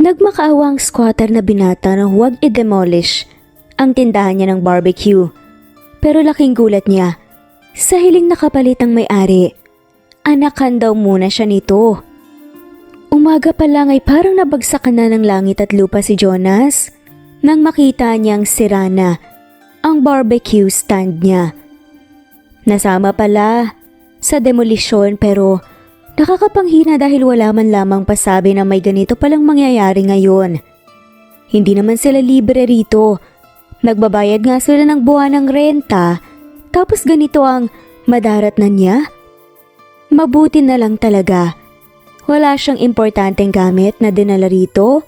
Nagmakaawa ang squatter na binata na huwag i-demolish ang tindahan niya ng barbecue. Pero laking gulat niya, sa hiling nakapalit ang may-ari, anakan daw muna siya nito. Umaga pa lang ay parang nabagsakan na ng langit at lupa si Jonas nang makita niyang sira na ang barbecue stand niya. Nasama pala sa demolisyon pero nakakapanghina dahil wala man lamang pasabi na may ganito palang mangyayari ngayon. Hindi naman sila libre rito. Nagbabayad nga sila ng buwan ng renta tapos ganito ang madaratnan niya? Mabuti na lang talaga. Wala siyang importanteng gamit na dinala rito.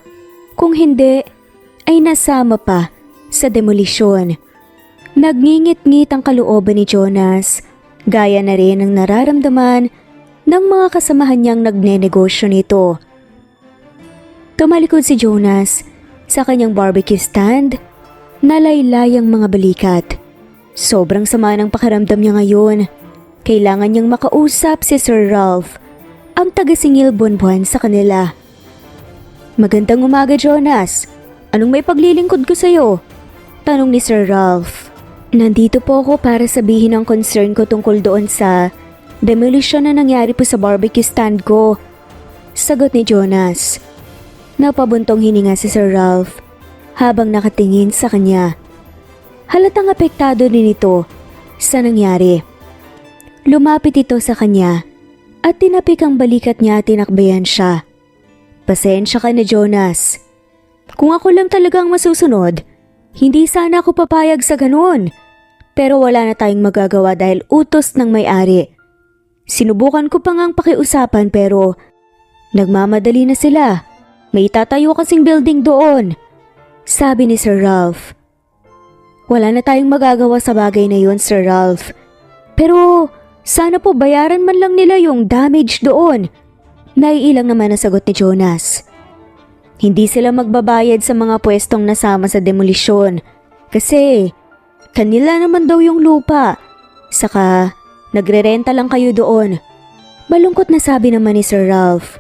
Kung hindi, ay nasama pa sa demolisyon. Nagngingit-ngit ang kalooban ni Jonas, gaya na rin ang nararamdaman ng mga kasamahan niyang nagnenegosyo nito. Tumalikod si Jonas sa kanyang barbecue stand, nalaylay ang mga balikat. Sobrang sama ng pakiramdam niya ngayon. Kailangan niyang makausap si Sir Ralph, ang taga-singil buwan-buwan sa kanila. Magandang umaga, Jonas. Anong may paglilingkod ko sa'yo? Tanong ni Sir Ralph. Nandito po ako para sabihin ang concern ko tungkol doon sa demolition na nangyari po sa barbecue stand ko. Sagot ni Jonas. Napabuntong hininga si Sir Ralph habang nakatingin sa kanya. Halatang apektado din ito sa nangyari. Lumapit ito sa kanya at tinapik ang balikat niya at tinakbayan siya. Pasensya ka na, Jonas. Kung ako lang talaga ang masusunod, hindi sana ako papayag sa ganun. Pero wala na tayong magagawa dahil utos ng may-ari. Sinubukan ko pa ngang pakiusapan pero nagmamadali na sila. May tatayo kasing building doon. Sabi ni Sir Ralph. Wala na tayong magagawa sa bagay na yun, Sir Ralph. Pero sana po bayaran man lang nila yung damage doon. Naiilang naman ang sagot ni Jonas. Hindi sila magbabayad sa mga pwestong nasama sa demolisyon kasi kanila naman daw yung lupa. Saka nagrerenta lang kayo doon. Malungkot na sabi naman ni Sir Ralph.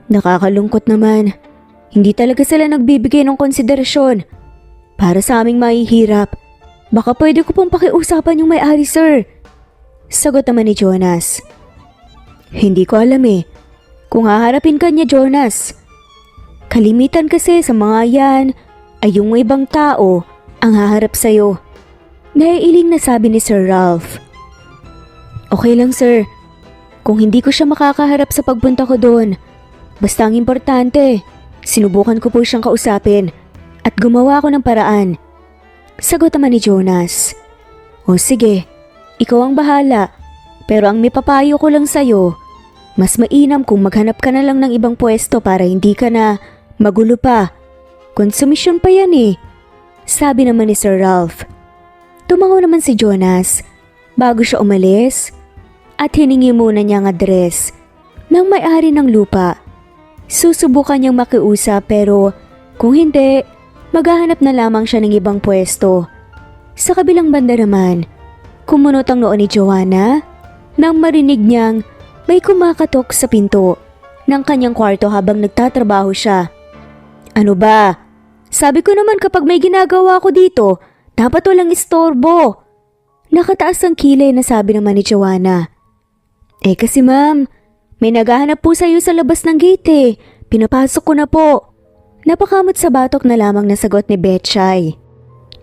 Nakakalungkot naman. Hindi talaga sila nagbibigay ng konsiderasyon para sa aming mahihirap. Baka pwede ko pong pakiusapan yung may-ari, sir. Sagot naman ni Jonas. Hindi ko alam eh. Kung haharapin ka niya, Jonas. Kalimitan kasi sa mga yan ay yung ibang tao ang haharap sa'yo. Naiiling na sabi ni Sir Ralph. Okay lang, sir. Kung hindi ko siya makakaharap sa pagpunta ko doon, basta ang importante, sinubukan ko po siyang kausapin at gumawa ko ng paraan. Sagot naman ni Jonas. O sige, ikaw ang bahala, pero ang may papayo ko lang sa'yo, mas mainam kung maghanap ka na lang ng ibang pwesto para hindi ka na magulo pa. Konsumisyon pa yan eh. Sabi naman ni Sir Ralph. Tumango naman si Jonas bago siya umalis at hiningi muna niya ang address ng may-ari ng lupa. Susubukan niyang makiusap pero kung hindi, maghahanap na lamang siya ng ibang pwesto. Sa kabilang banda naman, kumunot ang noo ni Joanna nang marinig niyang may kumakatok sa pinto ng kanyang kwarto habang nagtatrabaho siya. Ano ba? Sabi ko naman kapag may ginagawa ko dito, dapat walang istorbo. Nakataas ang kilay na sabi naman ni Joanna. Eh kasi ma'am, may naghahanap po sa iyo sa labas ng gate eh. Pinapasok ko na po. Napakamot sa batok na lamang na sagot ni Betchay.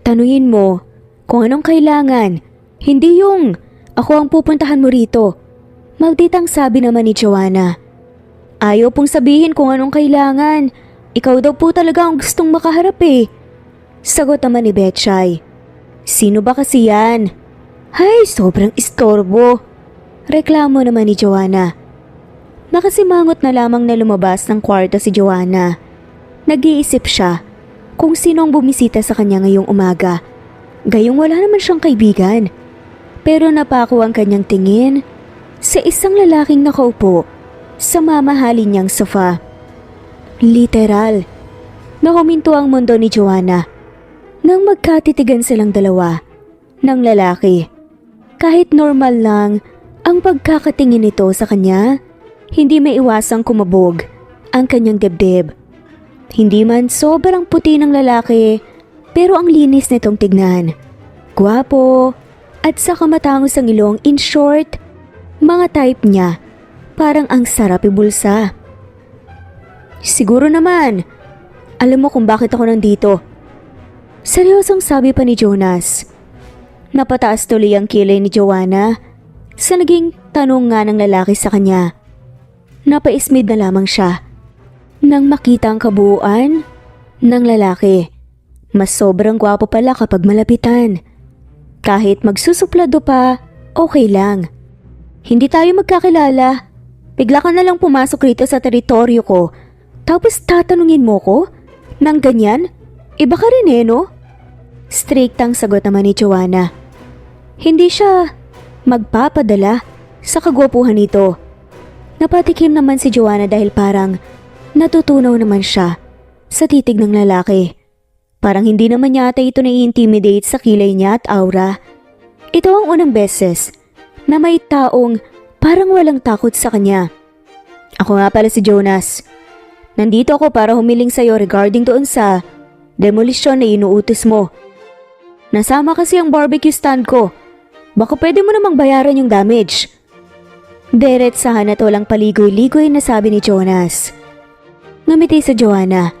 Tanungin mo kung anong kailangan. Hindi yung ako ang pupuntahan mo rito. Magditang sabi naman ni Joanna. Ayaw pong sabihin kung anong kailangan. Ikaw daw po talaga ang gustong makaharap eh. Sagot naman ni Betchay. Sino ba kasi yan? Ay, sobrang istorbo. Reklamo naman ni Joanna. Nakasimangot na lamang na lumabas ng kwarto si Joanna. Nag-iisip siya kung sino ang bumisita sa kanya ngayong umaga. Gayong wala naman siyang kaibigan. Pero napako ang kanyang tingin sa isang lalaking nakaupo sa mamahalin niyang sofa. Literal, nahuminto ang mundo ni Joanna nang magkatitigan silang dalawa ng lalaki. Kahit normal lang ang pagkakatingin nito sa kanya, hindi maiwasang kumabog ang kanyang dibdib. Hindi man sobrang puti ng lalaki, pero ang linis nitong tignan. Gwapo, at saka matangos ang ilong. In short, mga type niya, parang ang sarap ibulsa. Siguro naman, alam mo kung bakit ako nandito. Seryosong sabi pa ni Jonas. Napataas tuloy ang kilay ni Joanna sa naging tanong nga ng lalaki sa kanya. Napaismid na lamang siya nang makita ang kabuuan ng lalaki. Mas sobrang gwapo pala kapag malapitan. Kahit magsusuplado pa, okay lang. Hindi tayo magkakilala. Bigla ka na lang pumasok rito sa teritoryo ko, tapos tatanungin mo ko? Nang ganyan? Iba ka rin eh, no? Striktang sagot naman ni Joanna. Hindi siya magpapadala sa kagwapuhan nito. Napatikim naman si Joanna dahil parang natutunaw naman siya sa titig ng lalaki. Parang hindi naman yata ito nai-intimidate sa kilay niya at aura. Ito ang unang beses na may taong parang walang takot sa kanya. Ako nga pala si Jonas. Nandito ako para humiling sa'yo regarding doon sa demolisyon na inuutos mo. Nasama kasi ang barbecue stand ko. Baka pwede mo namang bayaran yung damage. Diretsahan at walang paligoy-ligoy na sabi ni Jonas. Ngumiti sa Joanna.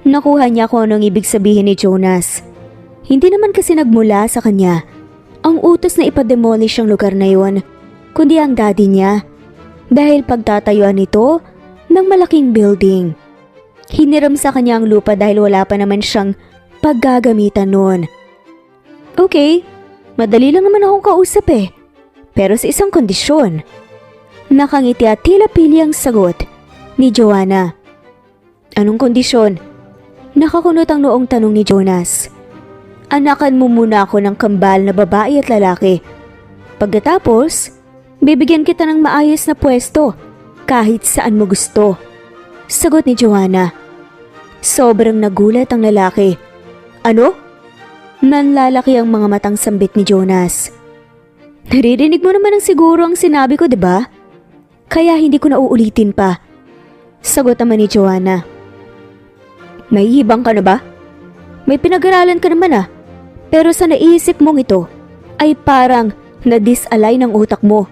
Nakuha niya kung anong ibig sabihin ni Jonas. Hindi naman kasi nagmula sa kanya ang utos na ipademolish ang lugar na yon, kundi ang daddy niya. Dahil pagtatayuan nito ng malaking building. Hiniram sa kanya ang lupa dahil wala pa naman siyang paggagamitan noon. Okay, madali lang naman akong kausap eh. Pero sa isang kondisyon. Nakangiti at tila pili ang sagot ni Joanna. Anong kondisyon? Nakakunot ang noong tanong ni Jonas. Anakan mo muna ako ng kambal na babae at lalaki. Pagkatapos, bibigyan kita ng maayos na pwesto kahit saan mo gusto. Sagot ni Joanna. Sobrang nagulat ang lalaki. Ano? Nanlalaki ang mga matang sambit ni Jonas. Naririnig mo naman ang siguro ang sinabi ko, diba? Kaya hindi ko na uulitin pa. Sagot naman ni Joanna. Nahihibang ka na ba? May pinag-aralan ka naman ah. Pero sa naisip mong ito ay parang na-disalign ang utak mo.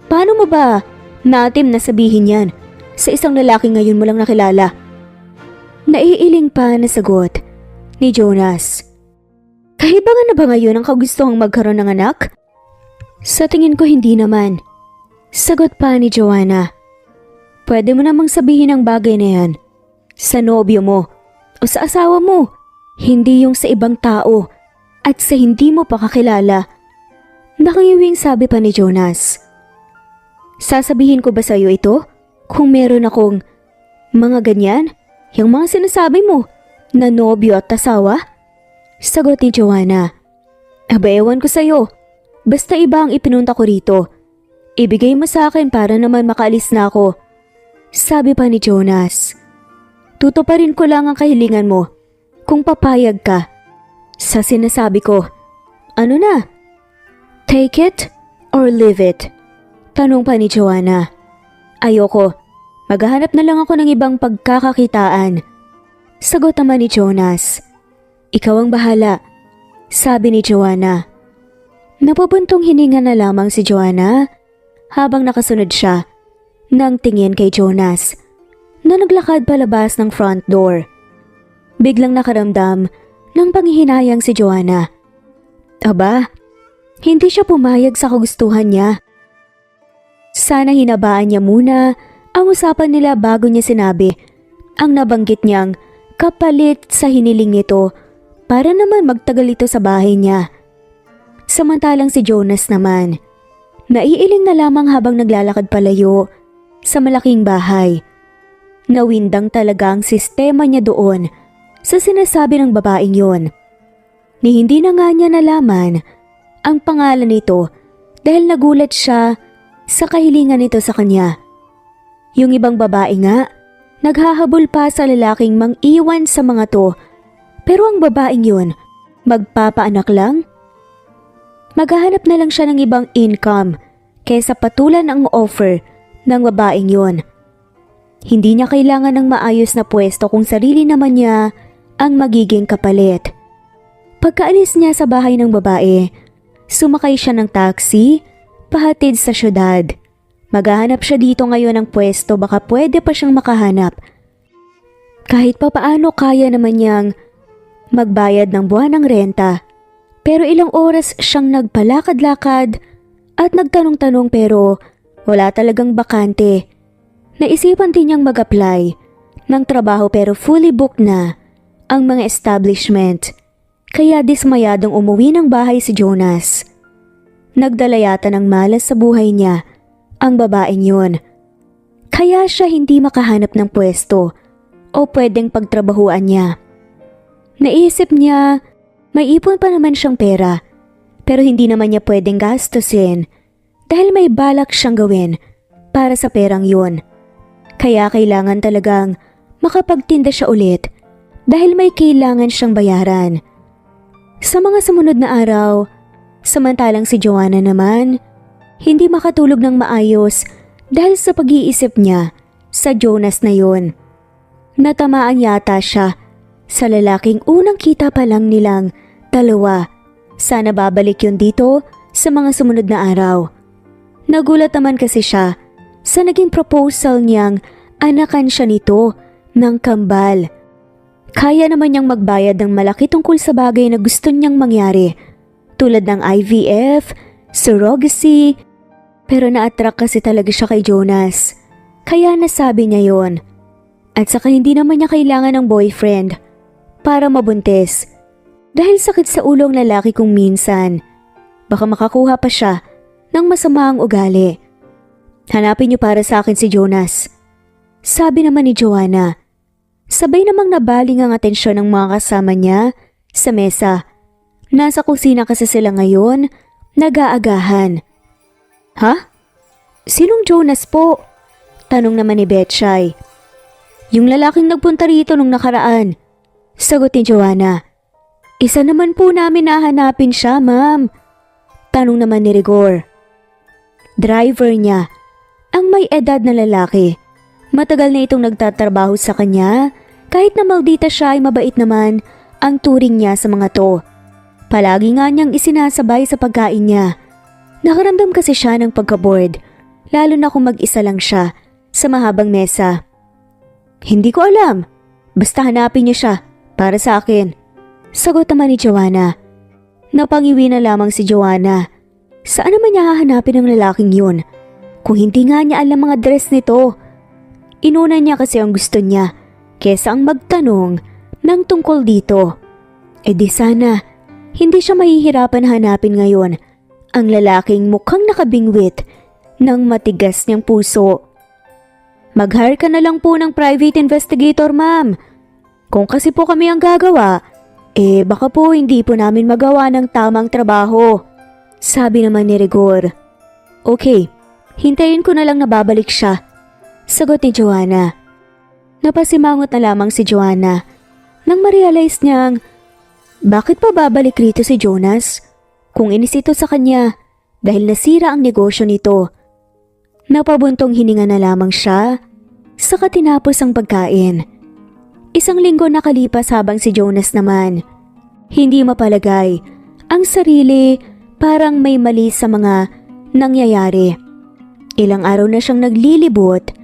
Paano mo ba natin nasabihin yan sa isang lalaki ngayon mo lang nakilala? Naiiling pa na sagot ni Jonas. Kahibangan na ba ngayon ang kagustuhang magkaroon ng anak? Sa tingin ko hindi naman. Sagot pa ni Joanna. Pwede mo namang sabihin ang bagay na yan sa nobyo mo o sa asawa mo, hindi yung sa ibang tao at sa hindi mo pa kakilala. Nakangiwing sabi pa ni Jonas. Sasabihin ko ba sa'yo ito kung meron akong mga ganyan? Yung mga sinasabi mo na nobyo at asawa? Sagot ni Joanna. Aba ewan ko sa'yo. Basta iba ang ipinunta ko rito. Ibigay mo sa akin para naman makaalis na ako. Sabi pa ni Jonas. Tutuparin ko lang ang kahilingan mo kung papayag ka sa sinasabi ko. Ano na? Take it or leave it? Tanong pa ni Joanna. Ayoko. Maghahanap na lang ako ng ibang pagkakakitaan. Sagot naman ni Jonas. Ikaw ang bahala, sabi ni Joanna. Napabuntong hininga na lamang si Joanna habang nakasunod siya ng tingin kay Jonas na naglakad palabas ng front door. Biglang nakaramdam ng panghihinayang si Joanna. Aba, hindi siya pumayag sa kagustuhan niya. Sana hinabaan niya muna ang usapan nila bago niya sinabi ang nabanggit niyang kapalit sa hiniling nito para naman magtagal ito sa bahay niya. Samantalang si Jonas naman, naiiling na lamang habang naglalakad palayo sa malaking bahay. Nawindang talaga ang sistema niya doon sa sinasabi ng babaeng yon. Ni hindi na nga niya nalaman ang pangalan nito dahil nagulat siya sa kahilingan nito sa kanya. Yung ibang babae nga, naghahabol pa sa lalaking mang-iwan sa mga to. Pero ang babaeng yun, magpapaanak lang? Maghahanap na lang siya ng ibang income kaysa patulan ang offer ng babaeng yun. Hindi niya kailangan ng maayos na pwesto kung sarili naman niya ang magiging kapalit. Pagkaalis niya sa bahay ng babae, sumakay siya ng taxi, pahatid sa syudad. Maghahanap siya dito ngayon ng pwesto, baka pwede pa siyang makahanap. Kahit pa paano kaya naman niyang magbayad ng buwan ng renta. Pero ilang oras siyang nagpalakad-lakad at nagtanong-tanong pero wala talagang bakante. Naisipan din niyang mag-apply ng trabaho pero fully booked na ang mga establishment. Kaya dismayadong umuwi ng bahay si Jonas. Nagdala yata ng malas sa buhay niya ang babaeng yun. Kaya siya hindi makahanap ng pwesto o pwedeng pagtrabahuan niya. Naisip niya, may ipon pa naman siyang pera pero hindi naman niya pwedeng gastusin dahil may balak siyang gawin para sa perang yun. Kaya kailangan talagang makapagtinda siya ulit dahil may kailangan siyang bayaran. Sa mga sumunod na araw, samantalang si Joanna naman, hindi makatulog ng maayos dahil sa pag-iisip niya sa Jonas na yun. Natamaan yata siya sa lalaking unang kita pa lang nilang dalawa. Sana babalik yun dito sa mga sumunod na araw. Nagulat naman kasi siya sa naging proposal niyang anakan siya nito ng kambal. Kaya naman niyang magbayad ng malaki tungkol sa bagay na gusto niyang mangyari, tulad ng IVF, surrogacy, pero na-attract kasi talaga siya kay Jonas. Kaya nasabi niya yon. At saka hindi naman niya kailangan ng boyfriend para mabuntis. Dahil sakit sa ulo ang lalaki kung minsan, baka makakuha pa siya ng masamaang ugali. Hanapin niyo para sa akin si Jonas, sabi naman ni Joanna. Sabay namang nabaling ang atensyon ng mga kasama niya sa mesa. Nasa kusina kasi sila ngayon, nag-aagahan. Ha? Sinong Jonas po? Tanong naman ni Betchay. Yung lalaking nagpunta rito nung nakaraan, sagot ni Joanna. Isa naman po namin nahanapin siya, ma'am. Tanong naman ni Rigor. Driver niya, ang may edad na lalaki. Matagal na itong nagtatrabaho sa kanya, kahit na maldita siya ay mabait naman ang turing niya sa mga to. Palagi nga niyang isinasabay sa pagkain niya. Nakaramdam kasi siya ng pagka-bored, lalo na kung mag-isa lang siya sa mahabang mesa. Hindi ko alam, basta hanapin niyo siya para sa akin, sagot naman ni Joanna. Napangiwi na lamang si Joanna. Saan naman niya hahanapin ang lalaking yun? Kung hindi nga niya alam mga dress nito. Inuna niya kasi ang gusto niya kesa ang magtanong ng tungkol dito. E di sana, hindi siya mahihirapan hanapin ngayon ang lalaking mukhang nakabingwit ng matigas niyang puso. Mag-hire ka na lang po ng private investigator, ma'am. Kung kasi po kami ang gagawa, baka po hindi po namin magawa ng tamang trabaho, sabi naman ni Rigor. Okay, hintayin ko na lang na babalik siya, sagot ni Joanna. Napasimangot na lamang si Joanna nang ma-realize niyang bakit pa babalik rito si Jonas kung inisito sa kanya dahil nasira ang negosyo nito. Napabuntong hininga na lamang siya saka tinapos ang pagkain. Isang linggo nakalipas habang si Jonas naman hindi mapalagay ang sarili, parang may mali sa mga nangyayari. Ilang araw na siyang naglilibot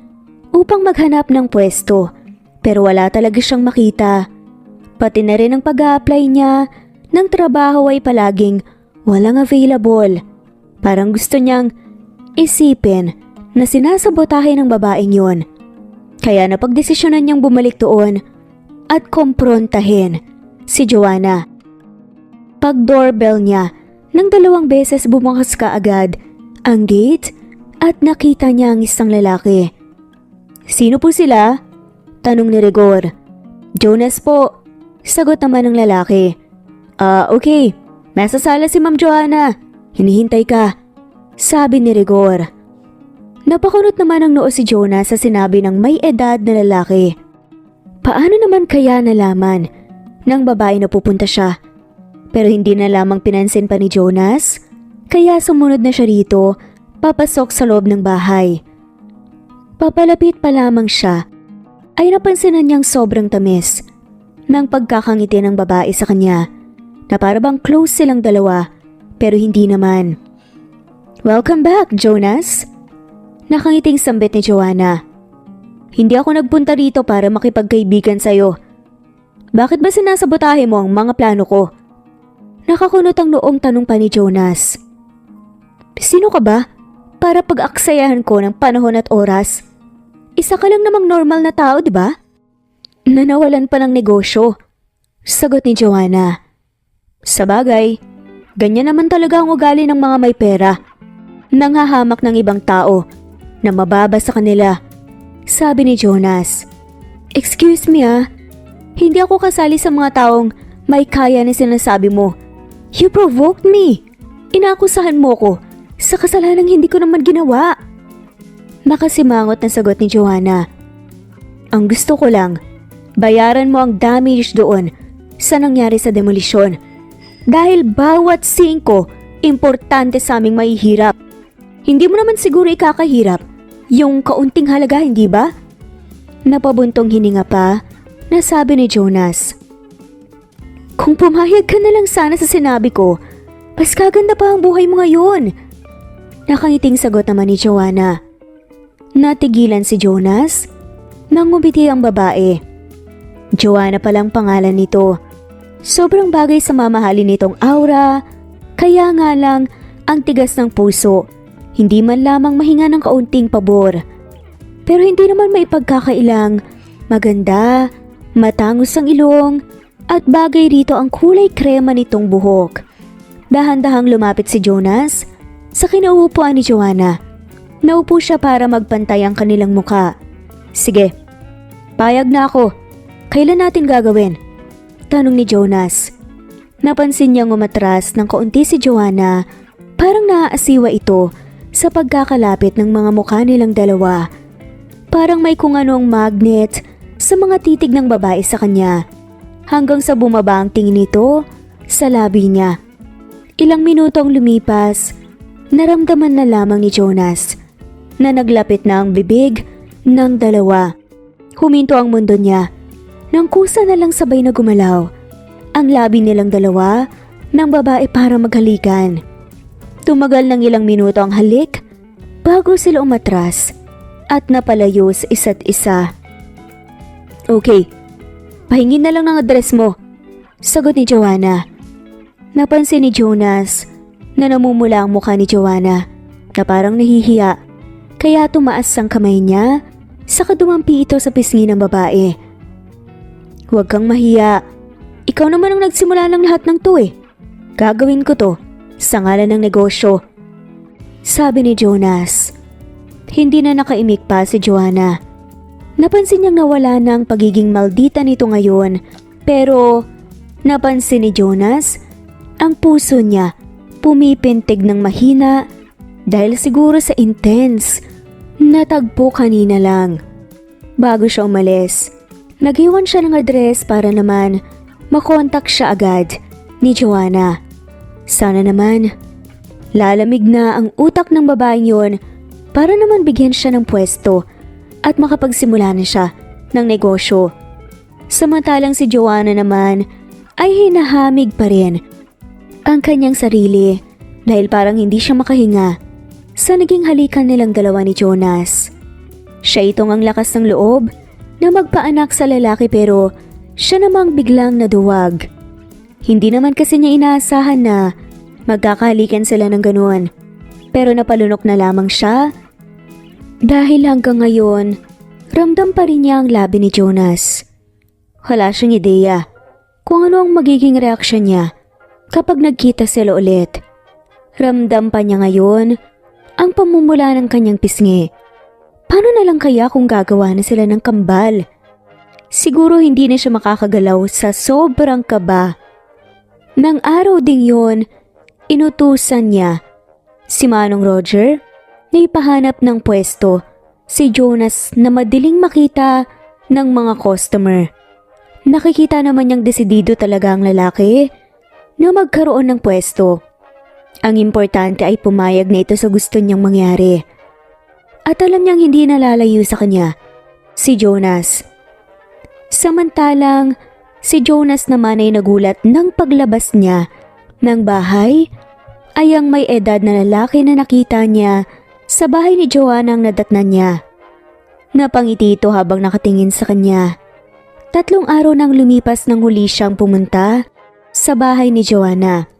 upang maghanap ng pwesto pero wala talaga siyang makita. Pati na rin ang pag-a-apply niya ng trabaho ay palaging walang available. Parang gusto niyang isipin na sinasabotahe ng babaeng yon. Kaya napagdesisyonan niyang bumalik doon at komprontahin si Joanna. Pag-doorbell niya, nang 2 beses bumukas kaagad ang gate at nakita niya ang isang lalaki. Sino po sila? Tanong ni Rigor. Jonas po, sagot naman ng lalaki. Okay, nasa sala si Ma'am Joanna. Hinihintay ka, sabi ni Rigor. Napakunot naman ang noo si Jonas sa sinabi ng may edad na lalaki. Paano naman kaya nalaman ng babae na pupunta siya? Pero hindi na lamang pinansin pa ni Jonas, kaya sumunod na siya rito, papasok sa loob ng bahay. Papalapit pa lamang siya ay napansinan niyang sobrang tamis ng pagkakangiti ng babae sa kanya na para bang close silang dalawa pero hindi naman. "Welcome back, Jonas." Nakangiting sambit ni Joanna. "Hindi ako nagpunta rito para makipagkaibigan sa'yo. Bakit ba sinasabotahe mo ang mga plano ko?" Nakakunot ang noong tanong pa ni Jonas. "Sino ka ba para pag-aksayahan ko ng panahon at oras? Isa ka lang namang normal na tao, di ba?" "Nanawalan pa ng negosyo," sagot ni Joanna. "Sabagay, ganyan naman talaga ang ugali ng mga may pera. Nanghahamak ng ibang tao na mababa sa kanila," sabi ni Jonas. "Excuse me hindi ako kasali sa mga taong may kaya na sinasabi mo. You provoked me. Inaakusahan mo ko sa kasalanang hindi ko naman ginawa." Nakasimangot na sagot ni Joanna. "Ang gusto ko lang, bayaran mo ang damage doon sa nangyari sa demolisyon. Dahil bawat 5 importante sa aming mahihirap. Hindi mo naman siguro ikakahirap yung kaunting halaga, hindi ba?" Napabuntong hininga pa na sabi ni Jonas. "Kung pumayag ka na lang sana sa sinabi ko, mas kaganda pa ang buhay mo ngayon." Nakangiting sagot naman ni Joanna. Natigilan si Jonas nang ngumiti ang babae. Joanna palang pangalan nito. Sobrang bagay sa mamahalin nitong aura, kaya nga lang ang tigas ng puso, hindi man lamang mahinga ng kaunting pabor. Pero hindi naman may pagkakailang maganda, matangos ang ilong, at bagay rito ang kulay krema nitong buhok. Dahan-dahang lumapit si Jonas sa kinauupuan ni Joanna. Naupo siya para magpantay ang kanilang muka. "Sige, payag na ako. Kailan natin gagawin?" tanong ni Jonas. Napansin niyang umatras ng kaunti si Joanna, parang naaasiwa ito sa pagkakalapit ng mga mukha nilang dalawa. Parang may kung anong magnet sa mga titig ng babae sa kanya, hanggang sa bumaba ang tingin nito sa labi niya. Ilang minutong lumipas, naramdaman na lamang ni Jonas na naglapit na ang bibig ng dalawa. Huminto ang mundo niya nang kusa na lang sabay na gumalaw ang labi nilang dalawa ng babae para maghalikan. Tumagal ng ilang minuto ang halik bago sila umatras at napalayo sa isa't isa. "Okay, pahingin na lang ng address mo," sagot ni Joanna. Napansin ni Jonas na namumula ang mukha ni Joanna na parang nahihiya, kaya tumaas ang kamay niya saka dumampi ito sa pisngi ng babae. "Huwag kang mahiya. Ikaw naman ang nagsimula ng lahat ng to . Gagawin ko to sa ngalan ng negosyo," sabi ni Jonas. Hindi na nakaimik pa si Joanna. Napansin niyang nawala na ang pagiging maldita nito ngayon, pero napansin ni Jonas ang puso niya pumipintig ng mahina dahil siguro sa intense na tagpo kanina lang. Bago siya umalis, nag-iwan siya ng address para naman makontak siya agad ni Joanna. Sana naman lalamig na ang utak ng babaeng yon para naman bigyan siya ng pwesto at makapagsimula na siya ng negosyo. Samantalang si Joanna naman ay hinahamig pa rin ang kanyang sarili dahil parang hindi siya makahinga sa naging halikan nilang dalawa ni Jonas. Siya itong ang lakas ng loob na magpaanak sa lalaki pero siya namang biglang naduwag. Hindi naman kasi niya inaasahan na magkakahalikan sila ng ganoon, pero napalunok na lamang siya dahil hanggang ngayon ramdam pa rin niya ang labi ni Jonas. Wala siyang ideya kung ano ang magiging reaksyon niya kapag nagkita sila ulit. Ramdam pa niya ngayon ang pamumula ng kanyang pisngi. Paano na lang kaya kung gagawa na sila ng kambal? Siguro hindi na siya makakagalaw sa sobrang kaba. Nang araw ding yon, inutusan niya si Manong Roger na ipahanap ng pwesto si Jonas na madaling makita ng mga customer. Nakikita naman niyang desidido talaga ang lalaki na magkaroon ng pwesto. Ang importante ay pumayag na ito sa gusto niyang mangyari. at alam niyang hindi nalalayo sa kanya, si Jonas. Samantalang si Jonas naman ay nagulat nang paglabas niya ng bahay ay ang may edad na lalaki na nakita niya sa bahay ni Joanna ang nadatnan niya. Napangiti ito habang nakatingin sa kanya. 3 araw nang lumipas nang huli siyang pumunta sa bahay ni Joanna.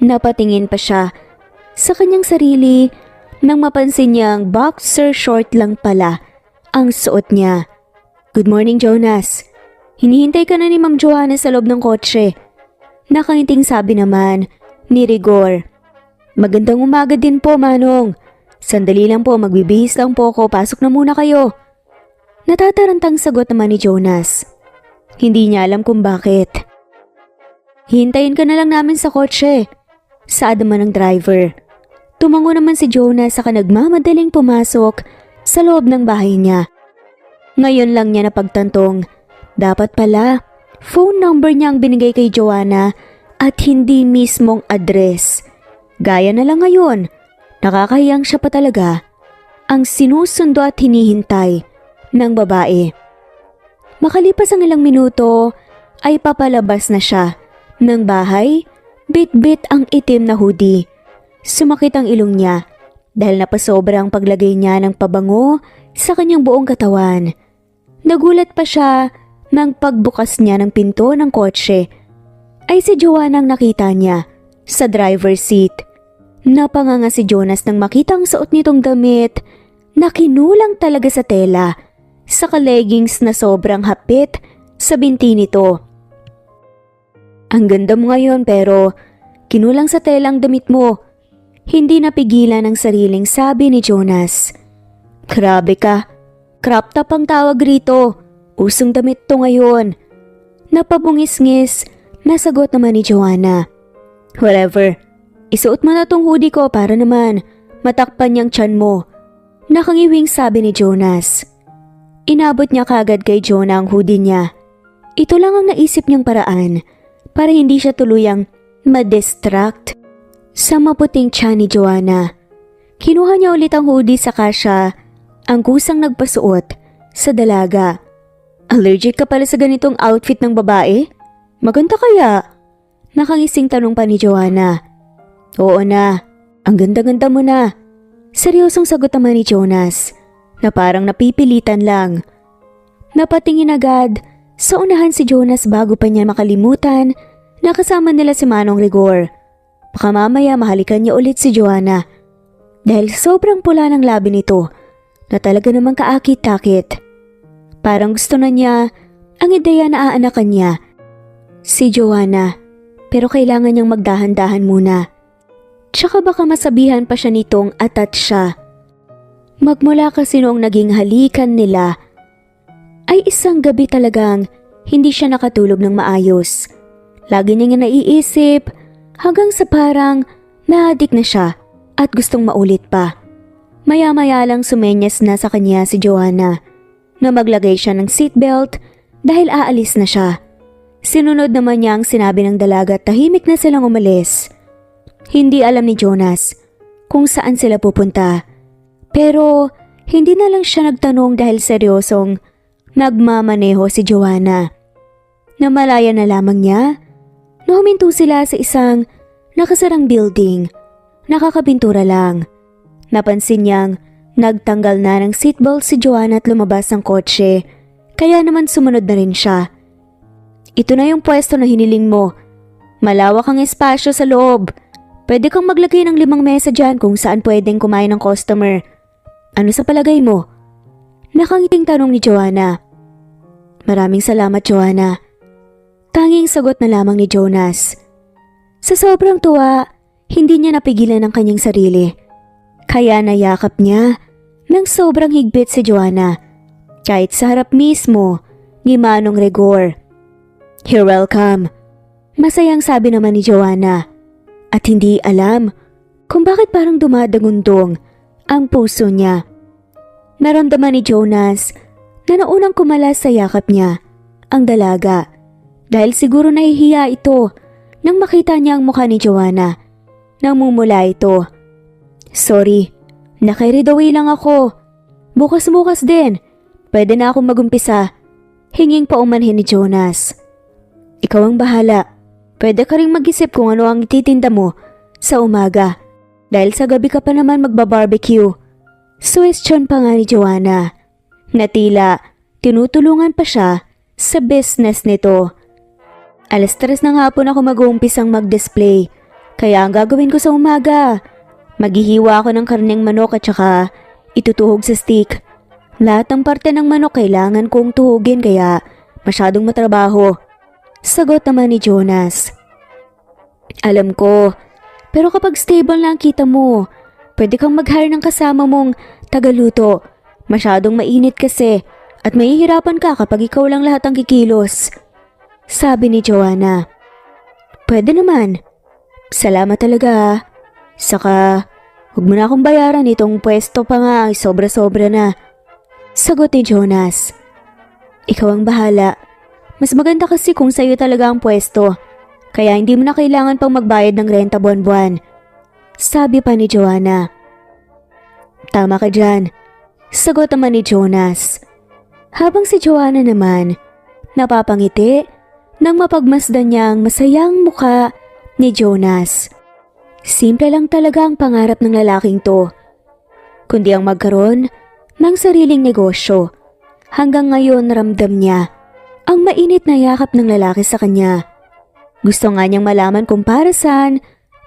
Napatingin pa siya sa kanyang sarili nang mapansin niyang boxer short lang pala ang suot niya. "Good morning, Jonas. Hinihintay ka na ni Ma'am Joanna sa loob ng kotse." Nakangiting sabi naman ni Rigor. "Magandang umaga din po, Manong. Sandali lang po, magbibihis lang po ako. Pasok na muna kayo." Natatarantang sagot naman ni Jonas. Hindi niya alam kung bakit. "Hintayin ka na lang namin sa kotse," saad naman ng driver. Tumango naman si Jonas saka nagmamadaling pumasok sa loob ng bahay niya. Ngayon lang niya napagtantong, dapat pala phone number niya ang binigay kay Joanna at hindi mismong address. Gaya na lang ngayon, nakakahiyang siya pa talaga ang sinusundo at hinihintay ng babae. Makalipas ang ilang minuto ay papalabas na siya ng bahay, bit-bit ang itim na hoodie. Sumakit ang ilong niya dahil napasobra ang paglagay niya ng pabango sa kanyang buong katawan. Nagulat pa siya nang pagbukas niya ng pinto ng kotse ay si Joanna ang nakita niya sa driver's seat. Napanganga si Jonas nang makita ang suot nitong damit na kinulang talaga sa tela, saka leggings na sobrang hapit sa binti nito. "Ang ganda mo ngayon pero kinulang sa tela ang damit mo." Hindi napigilan ang sariling sabi ni Jonas. "Grabe ka, crop top ang tawag rito. Usong damit to ngayon." Napabungis-ngis na sagot naman ni Joanna. "Whatever, isuot mo na tong hoodie ko para naman matakpan niyang tiyan mo." Nakangiwing sabi ni Jonas. Inabot niya kagad kay Jonah ang hoodie niya. Ito lang ang naisip niyang paraan para hindi siya tuluyang ma-distract sa maputing tiyan ni Joanna. Kinuha niya ulit ang hoodie saka siya ang kusang nagpasuot sa dalaga. "Allergic ka pala sa ganitong outfit ng babae? Maganda kaya?" Nakangising tanong pa ni Joanna. "Oo na, ang ganda-ganda mo na." Seryosong sagot naman ni Jonas na parang napipilitan lang. Napatingin agad sa unahan si Jonas bago pa niya makalimutan na kasama nila si Manong Rigor. Baka mamaya mahalikan niya ulit si Joanna dahil sobrang pula ng labi nito na talaga namang kaakit-takit. Parang gusto na niya ang ideya na aanakan niya si Joanna, pero kailangan niyang magdahan-dahan muna. Tsaka baka masabihan pa siya nitong atat siya. Magmula kasi noong naging halikan nila, ay isang gabi talagang hindi siya nakatulog ng maayos. Lagi niya naiisip hanggang sa parang naadik na siya at gustong maulit pa. Maya-maya lang sumenyas na sa kanya si Joanna na maglagay siya ng seatbelt dahil aalis na siya. Sinunod naman niya ang sinabi ng dalaga at tahimik na silang umalis. Hindi alam ni Jonas kung saan sila pupunta. Pero hindi na lang siya nagtanong dahil seryosong nagmamaneho si Joanna. Namalaya na lamang niya na huminto sila sa isang nakasarang building. Nakakapintura lang. Napansin niyang nagtanggal na ng seatbelt si Joanna at lumabas ng kotse. Kaya naman sumunod na rin siya. "Ito na yung pwesto na hiniling mo. Malawak ang espasyo sa loob. Pwede kang maglagay ng 5 mesa dyan kung saan pwedeng kumain ng customer. Ano sa palagay mo?" Nakangiting tanong ni Joanna. "Maraming salamat, Joanna." Tanging sagot na lamang ni Jonas. Sa sobrang tuwa, hindi niya napigilan ang kanyang sarili. Kaya nayakap niya ng sobrang higpit si Joanna, kahit sa harap mismo ni Manong Rigor. "You're welcome." Masayang sabi naman ni Joanna at hindi alam kung bakit parang dumadagundong ang puso niya. Naramdaman ni Jonas na naunang kumalas sa yakap niya ang dalaga dahil siguro nahihiya ito nang makita niya ang mukha ni Joanna. Namumula ito. "Sorry, Naka-read away lang ako. Bukas-bukas din. Pwede na akong magumpisa. Hinging paumanhin ni Jonas. Ikaw ang bahala. Pwede ka ring mag-isip kung ano ang ititinda mo sa umaga. Dahil sa gabi ka pa naman magba-barbecue. Suwestyon pa nga ni Joanna. Na tila tinutulungan pa siya sa business nito. 3:00 ng hapon ako mag-uumpisang mag-display. Kaya ang gagawin ko sa umaga, maghihiwa ako ng karneng manok at saka itutuhog sa stick. Lahat ng parte ng manok kailangan kong tuhugin kaya masyadong matrabaho. Sagot naman ni Jonas. Alam ko, pero kapag stable na ang kita mo, pwede kang mag-hire ng kasama mong tagaluto. Masyadong mainit kasi at mahihirapan ka kapag ikaw lang lahat ang kikilos. Sabi ni Joanna. Pwede naman. Salamat talaga ha. Saka, huwag mo na akong bayaran itong pwesto pa nga ay sobra-sobra na. Sagot ni Jonas. Ikaw ang bahala. Mas maganda kasi kung sa'yo talaga ang pwesto. Kaya hindi mo na kailangan pang magbayad ng renta buwan-buwan. Sabi pa ni Joanna. Tama ka dyan. Sagot naman ni Jonas. Habang si Joanna naman, napapangiti nang mapagmasdan niyang masayang muka ni Jonas. Simple lang talaga ang pangarap ng lalaking to. Kundi ang magkaroon ng sariling negosyo. Hanggang ngayon ramdam niya ang mainit na yakap ng lalaki sa kanya. Gusto nga niyang malaman kung para saan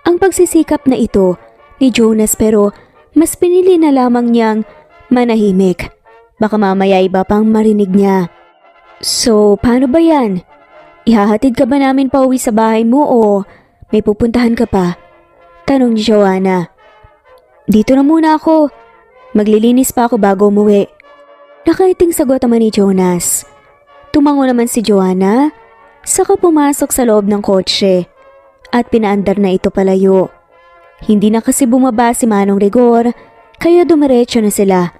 ang pagsisikap na ito ni Jonas pero mas pinili na lamang niyang manahimik. Baka mamaya iba pang marinig niya. So, paano ba yan? Ihahatid ka ba namin pauwi sa bahay mo o may pupuntahan ka pa? Tanong ni Joanna. Dito na muna ako. Maglilinis pa ako bago umuwi. Nakaiting sagot naman ni Jonas. Tumango naman si Joanna, saka pumasok sa loob ng kotse at pinaandar na ito palayo. Hindi na kasi bumaba si Manong Rigor kaya dumiretso na sila.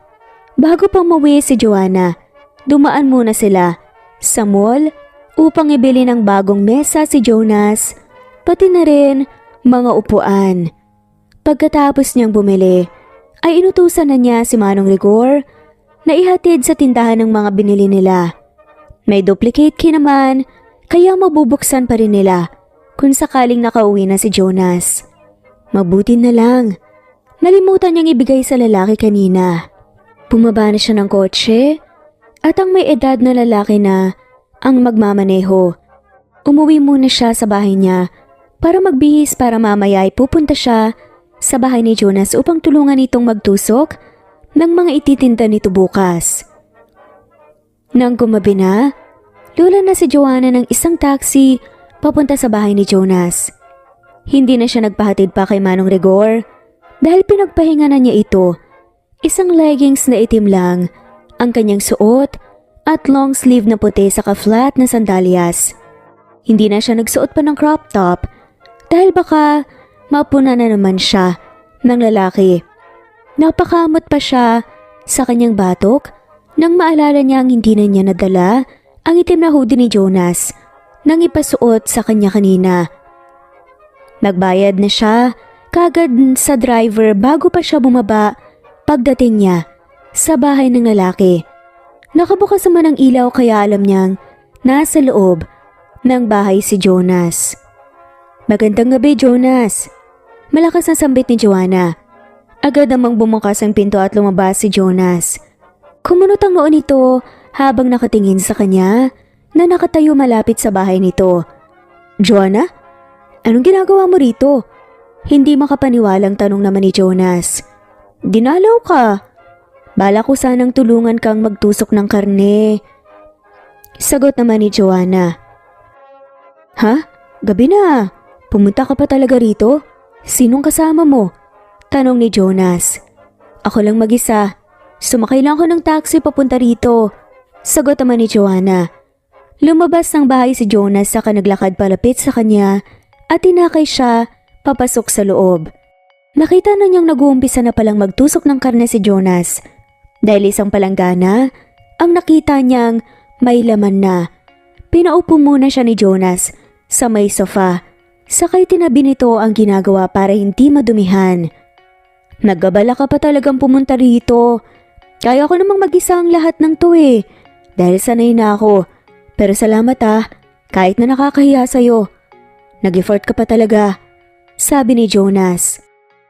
Bago pang mauwi si Joanna, dumaan muna sila sa mall upang ibili ng bagong mesa si Jonas, pati na rin mga upuan. Pagkatapos niyang bumili, ay inutusan na niya si Manong Rigor na ihatid sa tindahan ng mga binili nila. May duplicate key naman, kaya mabubuksan pa rin nila kung sakaling nakauwi na si Jonas. Mabuti na lang. Nalimutan niyang ibigay sa lalaki kanina. Bumaba na siya ng kotse at ang may edad na lalaki na ang magmamaneho. Umuwi muna siya sa bahay niya para magbihis para mamaya ay pupunta siya sa bahay ni Jonas upang tulungan itong magtusok ng mga ititinda nito bukas. Nang gumabi na, lula na si Joanna ng isang taxi papunta sa bahay ni Jonas. Hindi na siya nagpahatid pa kay Manong Rigor dahil pinagpahinga na niya ito. Isang leggings na itim lang ang kanyang suot at long sleeve na puti saka flat na sandalyas. Hindi na siya nagsuot pa ng crop top dahil baka mapuna na naman siya ng lalaki. Napakamot pa siya sa kanyang batok nang maalala niya ang hindi na niya nadala ang itim na hoodie ni Jonas nang ipasuot sa kanya kanina. Nagbayad na siya kagad sa driver bago pa siya bumaba pagdating niya sa bahay ng lalaki. Nakabukas naman ang ilaw kaya alam niyang nasa loob ng bahay si Jonas. Magandang gabi, Jonas. Malakas na sambit ni Joanna. Agad namang bumukas ang pinto at lumabas si Jonas. Kumunot ang noo nito habang nakatingin sa kanya na nakatayo malapit sa bahay nito. Joanna? Anong ginagawa mo rito? Hindi makapaniwalang tanong naman ni Jonas. Dinalaw ka. Bala ko sanang tulungan kang magtusok ng karne. Sagot naman ni Joanna. Ha? Gabi na. Pumunta ka pa talaga rito? Sinong kasama mo? Tanong ni Jonas. Ako lang mag-isa. Sumakay lang ako ng taxi papunta rito. Sagot naman ni Joanna. Lumabas ng bahay si Jonas saka naglakad palapit sa kanya at tinakay siya papasok sa loob. Nakita na niyang nag-uumpisa na palang magtusok ng karne si Jonas dahil isang palanggana ang nakita niyang may laman na. Pinaupo muna siya ni Jonas sa may sofa, sakay tinabi nito ang ginagawa para hindi madumihan. Naggabala ka pa talagang pumunta rito. Kaya ko namang mag-isa ang lahat ng to eh. Dahil sanay na ako. Pero salamat kahit na nakakahiya sa'yo. Nag-effort ka pa talaga, sabi ni Jonas.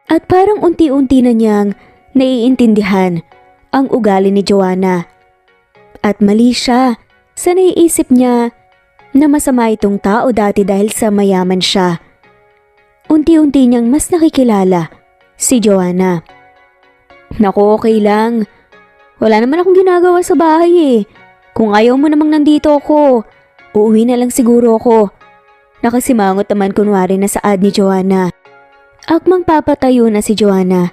At parang unti-unti na niyang naiintindihan ang ugali ni Joanna. At mali siya sa naiisip niya na masama itong tao dati dahil sa mayaman siya. Unti-unti niyang mas nakikilala si Joanna. Naku, okay lang. Wala naman akong ginagawa sa bahay eh. Kung ayaw mo namang nandito ako, uuwi na lang siguro ako. Nakasimangot naman kunwari na saad ni Joanna. Akmang papatayo na si Joanna,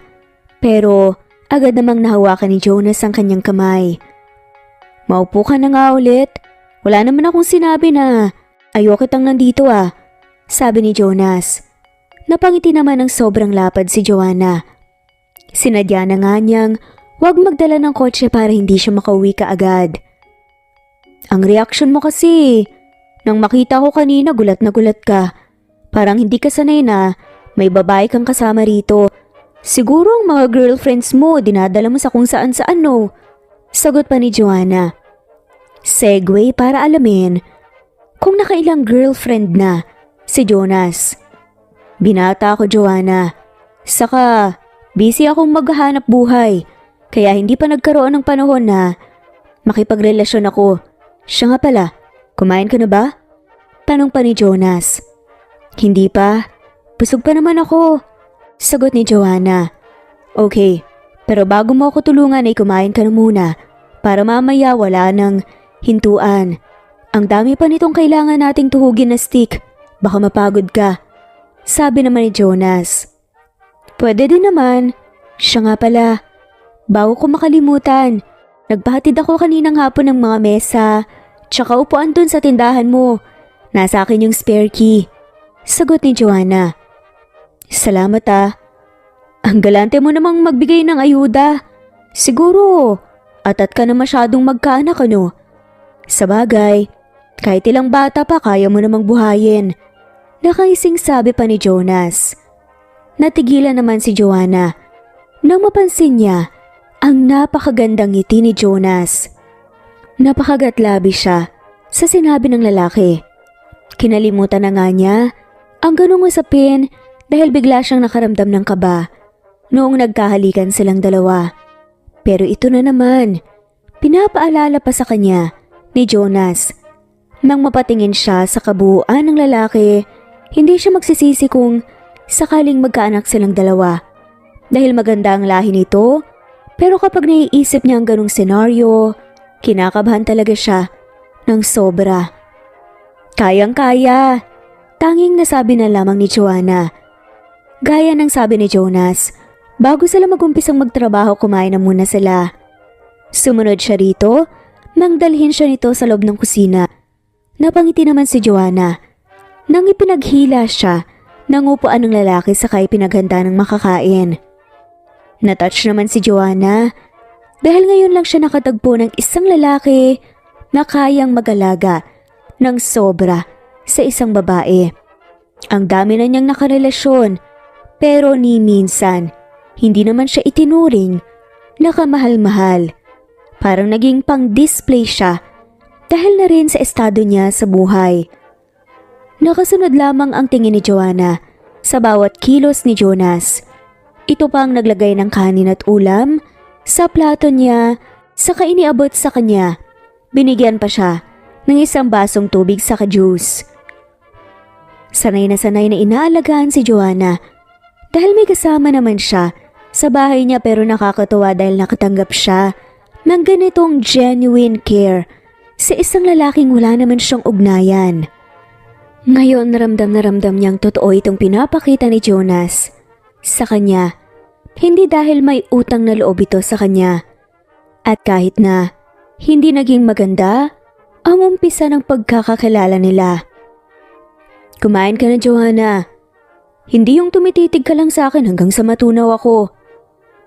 pero agad namang nahawakan ni Jonas ang kanyang kamay. Maupo ka na nga ulit. Wala naman akong sinabi na ayoko kitang nandito sabi ni Jonas. Napangiti naman ng sobrang lapad si Joanna. Sinadya na nga niyang huwag magdala ng kotse para hindi siya makauwi kaagad. Ang reaksyon mo kasi, nang makita ko kanina gulat na gulat ka. Parang hindi ka sanay na may babae kang kasama rito. Siguro ang mga girlfriends mo dinadala mo sa kung saan-saan no? Sagot pa ni Joanna. Segue para alamin kung nakailang girlfriend na si Jonas. Binata ako, Joanna. Saka busy akong maghahanap buhay. Kaya hindi pa nagkaroon ng panahon na makipagrelasyon ako. Siya nga pala, kumain ka na ba? Tanong pa ni Jonas. Hindi pa. Busog pa naman ako. Sagot ni Joanna. Okay, pero bago mo ako tulungan ay kumain ka na muna para mamaya wala nang hintuan. Ang dami pa nitong kailangan nating tuhugin na stick. Baka mapagod ka. Sabi naman ni Jonas. Pwede din naman. Siya nga pala. Bago ko makalimutan, nagpahatid ako kaninang hapon ng mga mesa, tsaka upuan dun sa tindahan mo. Nasa akin yung spare key. Sagot ni Joanna. Salamat Ang galante mo namang magbigay ng ayuda. Siguro, atat ka na masyadong magkaanak ano? Sabagay, kahit ilang bata pa kaya mo namang buhayin. Nakaising sabi pa ni Jonas. Natigilan naman si Joanna nang mapansin niya ang napakagandang ngiti ni Jonas. Napakagatlabi siya sa sinabi ng lalaki. Kinalimutan na nga niya ang ganung usapin dahil bigla siyang nakaramdam ng kaba noong nagkahalikan silang dalawa. Pero ito na naman, pinapaalala pa sa kanya ni Jonas. Nang mapatingin siya sa kabuuan ng lalaki, hindi siya magsisisi kung sakaling magkaanak silang dalawa. Dahil maganda ang lahi nito, pero kapag naiisip niya ang ganung senaryo, kinakabahan talaga siya ng sobra. Kayang-kaya, tanging nasabi na lamang ni Joanna. Gaya ng sabi ni Jonas, bago sila magumpisang magtrabaho kumain na muna sila. Sumunod siya rito nang dalhin siya nito sa loob ng kusina. Napangiti naman si Joanna nang ipinaghila siya ng upuan ng lalaki sakay pinaghanda ng makakain. Natouch naman si Joanna dahil ngayon lang siya nakatagpo ng isang lalaki na kayang mag-alaga ng sobra sa isang babae. Ang dami na niyang nakarelasyon pero ni minsan hindi naman siya itinuring na kamahal-mahal. Parang naging pang-display siya dahil na rin sa estado niya sa buhay. Nakasunod lamang ang tingin ni Joanna sa bawat kilos ni Jonas. Ito pang naglagay ng kanin at ulam sa plato niya, saka iniabot sa kanya. Binigyan pa siya ng isang basong tubig saka juice. Sanay na inaalagaan si Joanna dahil may kasama naman siya sa bahay niya, pero nakakatuwa dahil nakatanggap siya ng ganitong genuine care sa isang lalaking wala naman siyang ugnayan. Ngayon naramdam niyang totoo itong pinapakita ni Jonas sa kanya, hindi dahil may utang na loob ito sa kanya. At kahit na hindi naging maganda ang umpisa ng pagkakakilala nila. Kumain ka na, Joanna. Hindi yung tumititig ka lang sa akin hanggang sa matunaw ako.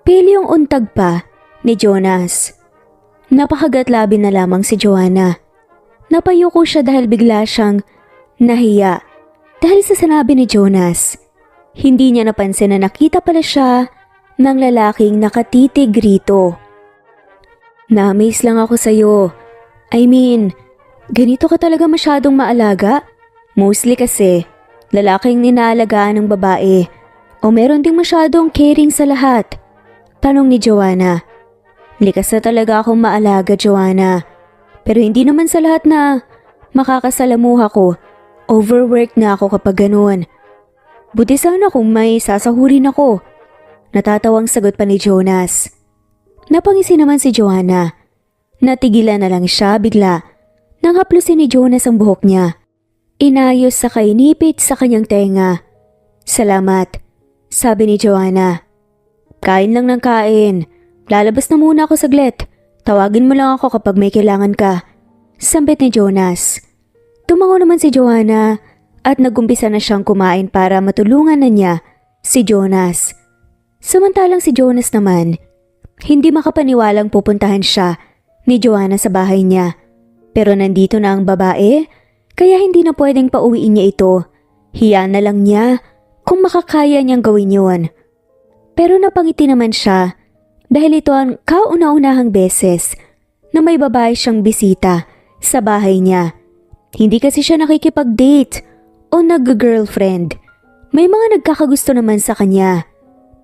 Pili yung untag pa ni Jonas. Napakagatlabi na lamang si Joanna. Napayuko siya dahil bigla siyang nahiya dahil sa sinabi ni Jonas. Hindi niya napansin na nakita pala siya ng lalaking nakatitig rito. Na-amaze lang ako sa'yo. I mean, ganito ka talaga masyadong maalaga? Mostly kasi, lalaking inaalagaan ng babae o meron ding masyadong caring sa lahat? Tanong ni Joanna. Likas na talaga akong maalaga, Joanna. Pero hindi naman sa lahat na makakasalamuha ko. Overworked na ako kapag ganun. Buti sana kung may sasahurin ako. Natatawang sagot pa ni Jonas. Napangisi naman si Joanna. Natigilan na lang siya bigla nang haplusin ni Jonas ang buhok niya. Inayos sa kainipit sa kanyang tenga. Salamat, sabi ni Joanna. Kain lang ng kain. Lalabas na muna ako saglit. Tawagin mo lang ako kapag may kailangan ka. Sambit ni Jonas. Tumango naman si Joanna at nagumpisa na siyang kumain para matulungan na niya si Jonas. Samantalang si Jonas naman, hindi makapaniwalang pupuntahan siya ni Joanna sa bahay niya. Pero nandito na ang babae, kaya hindi na pwedeng pauwiin niya ito. Hiya na lang niya kung makakaya niyang gawin yun. Pero napangiti naman siya dahil ito ang kauna-unahang beses na may babae siyang bisita sa bahay niya. Hindi kasi siya nakikipag-date o nag-girlfriend. May mga nagkakagusto naman sa kanya.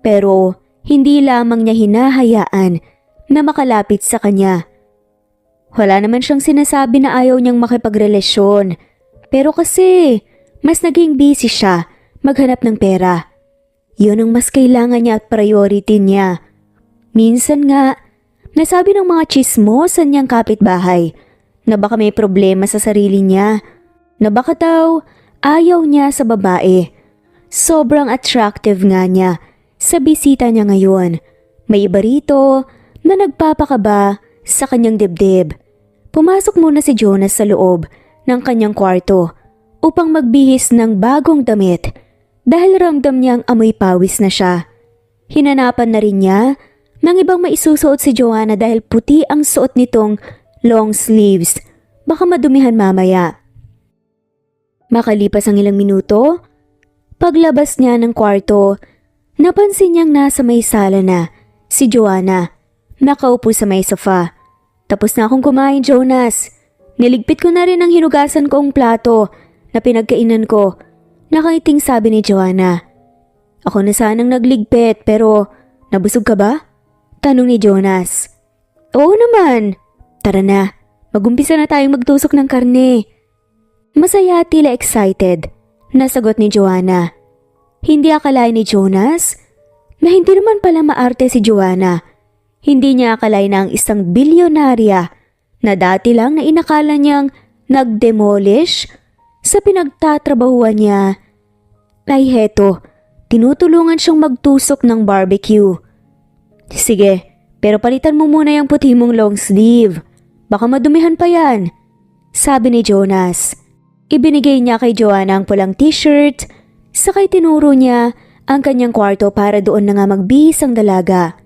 Pero hindi lamang niya hinahayaan na makalapit sa kanya. Wala naman siyang sinasabi na ayaw niyang makipagrelasyon. Pero kasi mas naging busy siya maghanap ng pera. Yun ang mas kailangan niya at priority niya. Minsan nga, nasabi ng mga chismosan niyang kapitbahay na baka may problema sa sarili niya. Na baka daw ayaw niya sa babae. Sobrang attractive nga niya sa bisita niya ngayon. May iba rito na nagpapakaba sa kanyang dibdib. Pumasok muna si Jonas sa loob ng kanyang kwarto upang magbihis ng bagong damit dahil ramdam niyang amoy pawis na siya. Hinanapan na rin niya ng ibang maisusuot si Joanna dahil puti ang suot nitong long sleeves. Baka madumihan mamaya. Makalipas ang ilang minuto, paglabas niya ng kwarto, napansin niyang nasa may sala na si Joanna, nakaupo sa may sofa. Tapos na akong kumain, Jonas. Niligpit ko na rin ang hinugasan kong plato na pinagkainan ko. Nakaiting sabi ni Joanna. Ako na sanang nagligpit pero nabusog ka ba? Tanong ni Jonas. Oo naman. Tara na, magumpisa na tayong magtusok ng karne. Masaya at tila excited, nasagot ni Joanna. Hindi akalain ni Jonas na hindi naman pala maarte si Joanna. Hindi niya akalain na ang isang bilyonarya na dati lang na inakala niyang nag-demolish sa pinagtatrabahuan niya ay heto, tinutulungan siyang magtusok ng barbecue. Sige, pero palitan mo muna yung puti mong long sleeve. Baka madumihan pa yan, sabi ni Jonas. Ibinigay niya kay Joanna ang pulang t-shirt, sakay tinuro niya ang kanyang kwarto para doon na nga magbihis ang dalaga.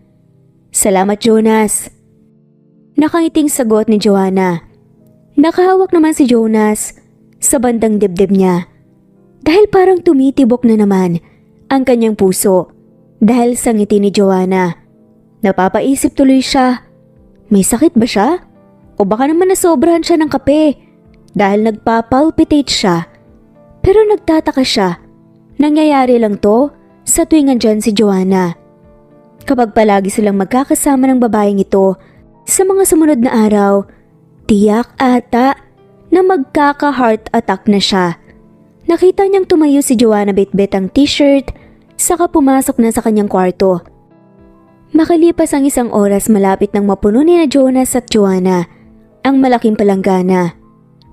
Salamat, Jonas. Nakangiting sagot ni Joanna. Nakahawak naman si Jonas sa bandang dibdib niya. Dahil parang tumitibok na naman ang kanyang puso dahil sa ngiti ni Joanna. Napapaisip tuloy siya. May sakit ba siya? O baka naman nasobrahan siya ng kape dahil nagpapalpitate siya. Pero nagtataka siya. Nangyayari lang to sa tuwing andyan si Joanna. Kapag palagi silang magkakasama ng babaeng ito sa mga sumunod na araw, tiyak ata na magkaka-heart attack na siya. Nakita niyang tumayo si Joanna bitbit ang t-shirt, saka pumasok na sa kanyang kwarto. Makalipas ang isang oras malapit nang mapuno ni na Jonas at Joanna ang malaking palanggana.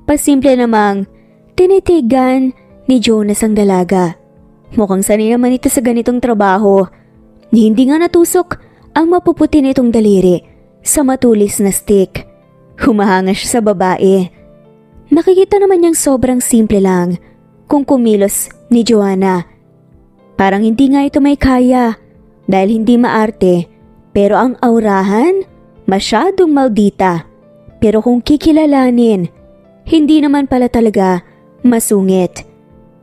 Pasimple namang tinitigan ni Jonas ang dalaga. Mukhang sanay naman ito sa ganitong trabaho. Hindi nga natusok ang mapuputi nitong daliri sa matulis na stick. Humahanga siya sa babae. Nakikita naman niyang sobrang simple lang kung kumilos ni Joanna. Parang hindi nga ito may kaya dahil hindi maarte, pero ang aurahan masyadong maldita. Pero kung kikilalanin, hindi naman pala talaga masungit.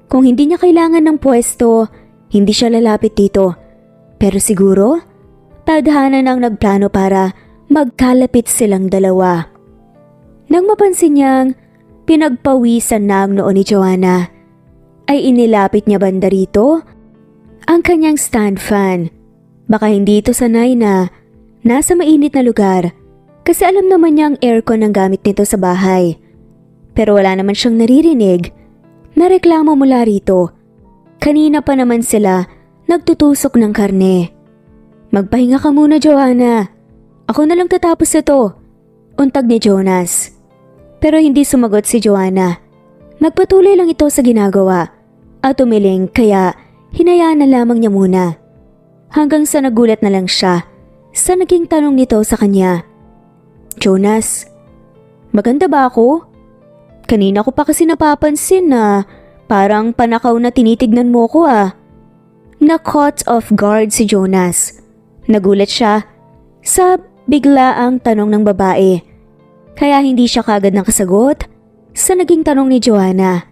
Kung hindi niya kailangan ng pwesto, hindi siya lalapit dito. Pero siguro, Tadhana nang nagplano para magkalapit silang dalawa. Nang mapansin niyang pinagpawisan na ang noo ni Joanna, ay inilapit niya banda rito ang kanyang stand fan. Baka hindi ito sanay na nasa mainit na lugar kasi alam naman niya ang aircon ang gamit nito sa bahay. Pero wala naman siyang naririnig na reklamo mula rito. Kanina pa naman sila nagtutusok ng karne. Magpahinga ka muna, Joanna. Ako na lang tatapos ito, untag ni Jonas. Pero hindi sumagot si Joanna. Nagpatuloy lang ito sa ginagawa at umiling kaya hinayaan na lamang niya muna. Hanggang sa nagulat na lang siya sa naging tanong nito sa kanya. Jonas, maganda ba ako? Kanina ko pa kasi napapansin na parang panakaw na tinitignan mo ko ah. Na-caught off guard si Jonas. Nagulat siya sa biglaang tanong ng babae. Kaya hindi siya kagad nakasagot sa naging tanong ni Joanna.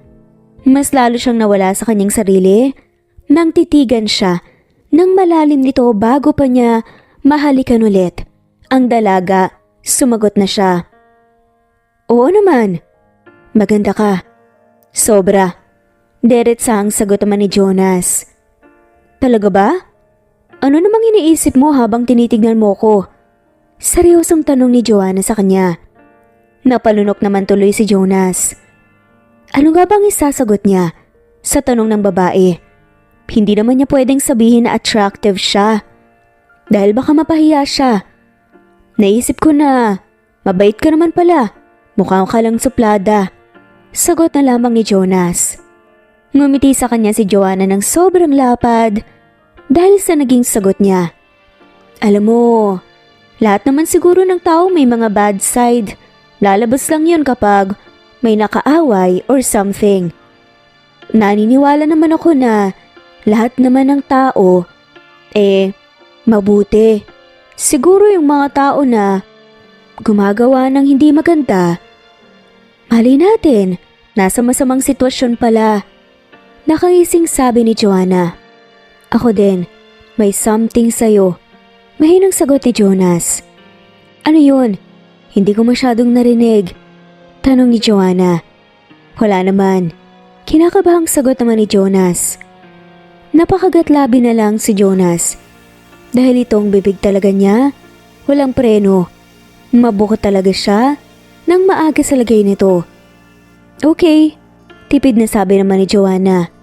Mas lalo siyang nawala sa kanyang sarili nang titigan siya nang malalim nito bago pa niya mahalikan ulit. Ang dalaga, sumagot na siya. Oo naman. Maganda ka. Sobra. Diretsang sagot naman ni Jonas. Talaga ba? Ano namang iniisip mo habang tinitignan mo ko? Seryosong tanong ni Joanna sa kanya. Napalunok naman tuloy si Jonas. Ano nga bang isasagot niya sa tanong ng babae? Hindi naman niya pwedeng sabihin na attractive siya. Dahil baka mapahiya siya. Naisip ko na, mabait ka naman pala. Mukhang ka lang suplada. Sagot na lamang ni Jonas. Ngumiti sa kanya si Joanna ng sobrang lapad dahil sa naging sagot niya. Alam mo, lahat naman siguro ng tao may mga bad side. Lalabas lang yun kapag may nakaaway or something. Naniniwala naman ako na lahat naman ng tao, mabuti. Siguro yung mga tao na gumagawa ng hindi maganda, mali natin, nasa masamang sitwasyon pala. Nakangising sabi ni Joanna. Ako din, may something sa'yo. Mahinang sagot ni Jonas. Ano yun? Hindi ko masyadong narinig. Tanong ni Joanna. Wala naman. Kinakabahang sagot naman ni Jonas. Napakagatlabi na lang si Jonas. Dahil itong bibig talaga niya, walang preno. Mabukot talaga siya nang maaga sa lagay nito. Okay, tipid na sabi naman ni Joanna.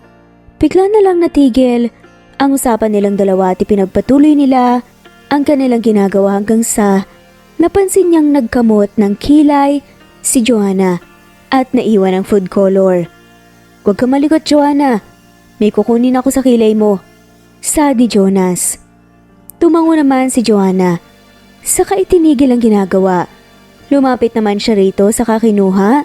Bigla na lang natigil ang usapan nilang dalawa at ipinagpatuloy nila ang kanilang ginagawa hanggang sa napansin niyang nagkamot ng kilay si Joanna at naiwan ang food color. Huwag ka malikot, Joanna. May kukunin ako sa kilay mo. Sabi ni Jonas. Tumango naman si Joanna. Saka itinigil ang ginagawa. Lumapit naman siya rito saka kinuha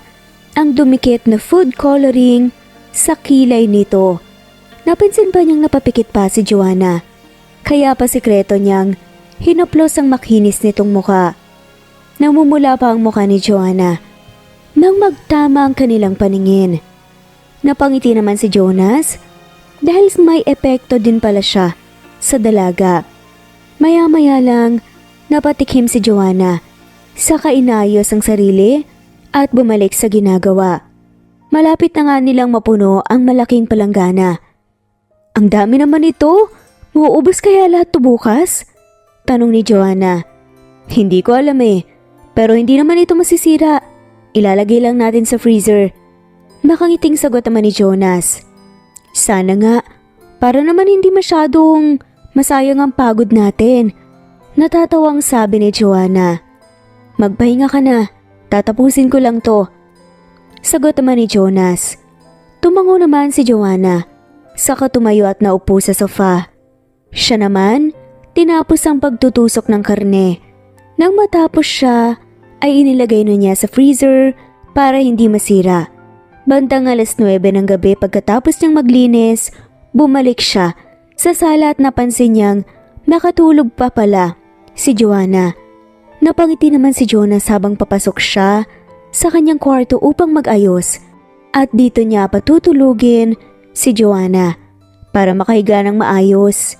ang dumikit na food coloring sa kilay nito. Napansin pa niyang napapikit pa si Joanna. Kaya pa sikreto niyang hinaplos ang makinis nitong muka. Namumula pa ang muka ni Joanna nang magtama ang kanilang paningin. Napangiti naman si Jonas dahil may epekto din pala siya sa dalaga. Maya-maya lang napatikim si Joanna, saka inayos ang sarili at bumalik sa ginagawa. Malapit na nga nilang mapuno ang malaking palanggana. Ang dami naman ito, mauubos kaya lahat to bukas? Tanong ni Joanna. Hindi ko alam pero hindi naman ito masisira. Ilalagay lang natin sa freezer. Nakangiting sagot naman ni Jonas. Sana nga, para naman hindi masyadong masayang ang pagod natin. Natatawang sabi ni Joanna. Magpahinga ka na, tatapusin ko lang to. Sagot naman ni Jonas. Tumango naman si Joanna, saka tumayo at naupo sa sofa. Siya naman, tinapos ang pagtutusok ng karne. Nang matapos siya, ay inilagay na niya sa freezer para hindi masira. Bandang 9:00 ng gabi pagkatapos niyang maglinis, bumalik siya sa sala at napansin niyang nakatulog pa pala si Joanna. Napangiti naman si Jonas habang papasok siya sa kanyang kwarto upang mag-ayos at dito niya patutulugin si Joanna para makahiga ng maayos.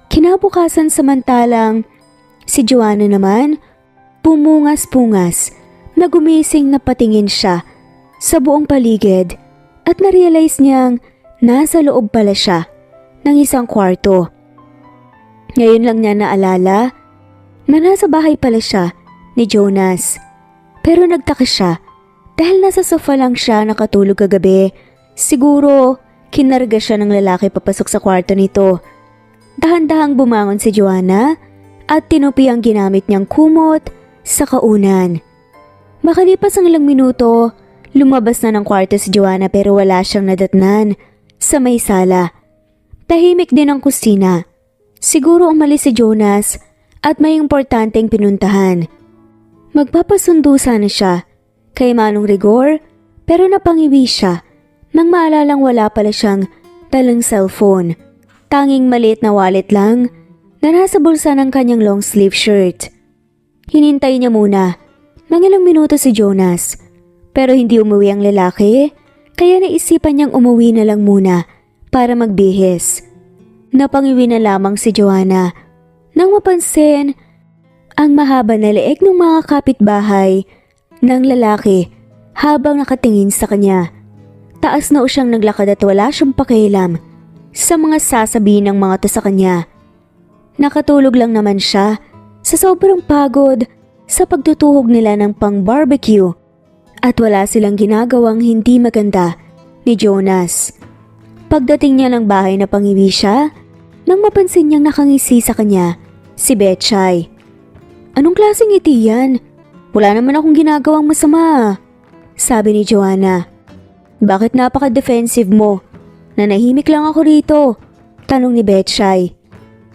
Kinabukasan samantalang Si Joanna naman, pumungas-pungas na gumising na patingin siya sa buong paligid at na-realize niyang nasa loob pala siya ng isang kwarto. Ngayon lang niya naalala na nasa bahay pala siya ni Jonas. Pero nagtaka siya dahil nasa sofa lang siya nakatulog kagabi. Siguro kinarga siya ng lalaki papasok sa kwarto nito. Dahan-dahang bumangon si Joanna at tinupi ang ginamit niyang kumot sa kaunan. Makalipas ang ilang minuto, lumabas na ng kwarto si Joanna pero wala siyang nadatnan sa may sala. Tahimik din ang kusina. Siguro umalis si Jonas at may importanteng pinuntahan. Magpapasundo sana siya kay Manong Rigor pero napangiwi siya nang maalalang wala pala siyang dalang cellphone. Tanging maliit na wallet lang na nasa bulsa ng kanyang long sleeve shirt. Hinintay niya muna ng ilang minuto si Jonas pero hindi umuwi ang lalaki kaya naisipan niyang umuwi na lang muna para magbihis. Napangiwi na lamang si Joanna nang mapansin ang mahaba na leeg ng mga kapitbahay ng lalaki habang nakatingin sa kanya. Taas na siyang naglakad at wala siyang pakialam sa mga sasabihin ng mga to sa kanya. Nakatulog lang naman siya sa sobrang pagod sa pagtutuhog nila ng pang-barbecue at wala silang ginagawang hindi maganda ni Jonas. Pagdating niya ng bahay na pangiwi siya nang mapansin niyang nakangisi sa kanya si Betchay. "Anong klaseng ngiti yan? Wala naman akong ginagawang masama," sabi ni Joanna. "Bakit napaka-defensive mo? Nanahimik lang ako rito," tanong ni Betchay.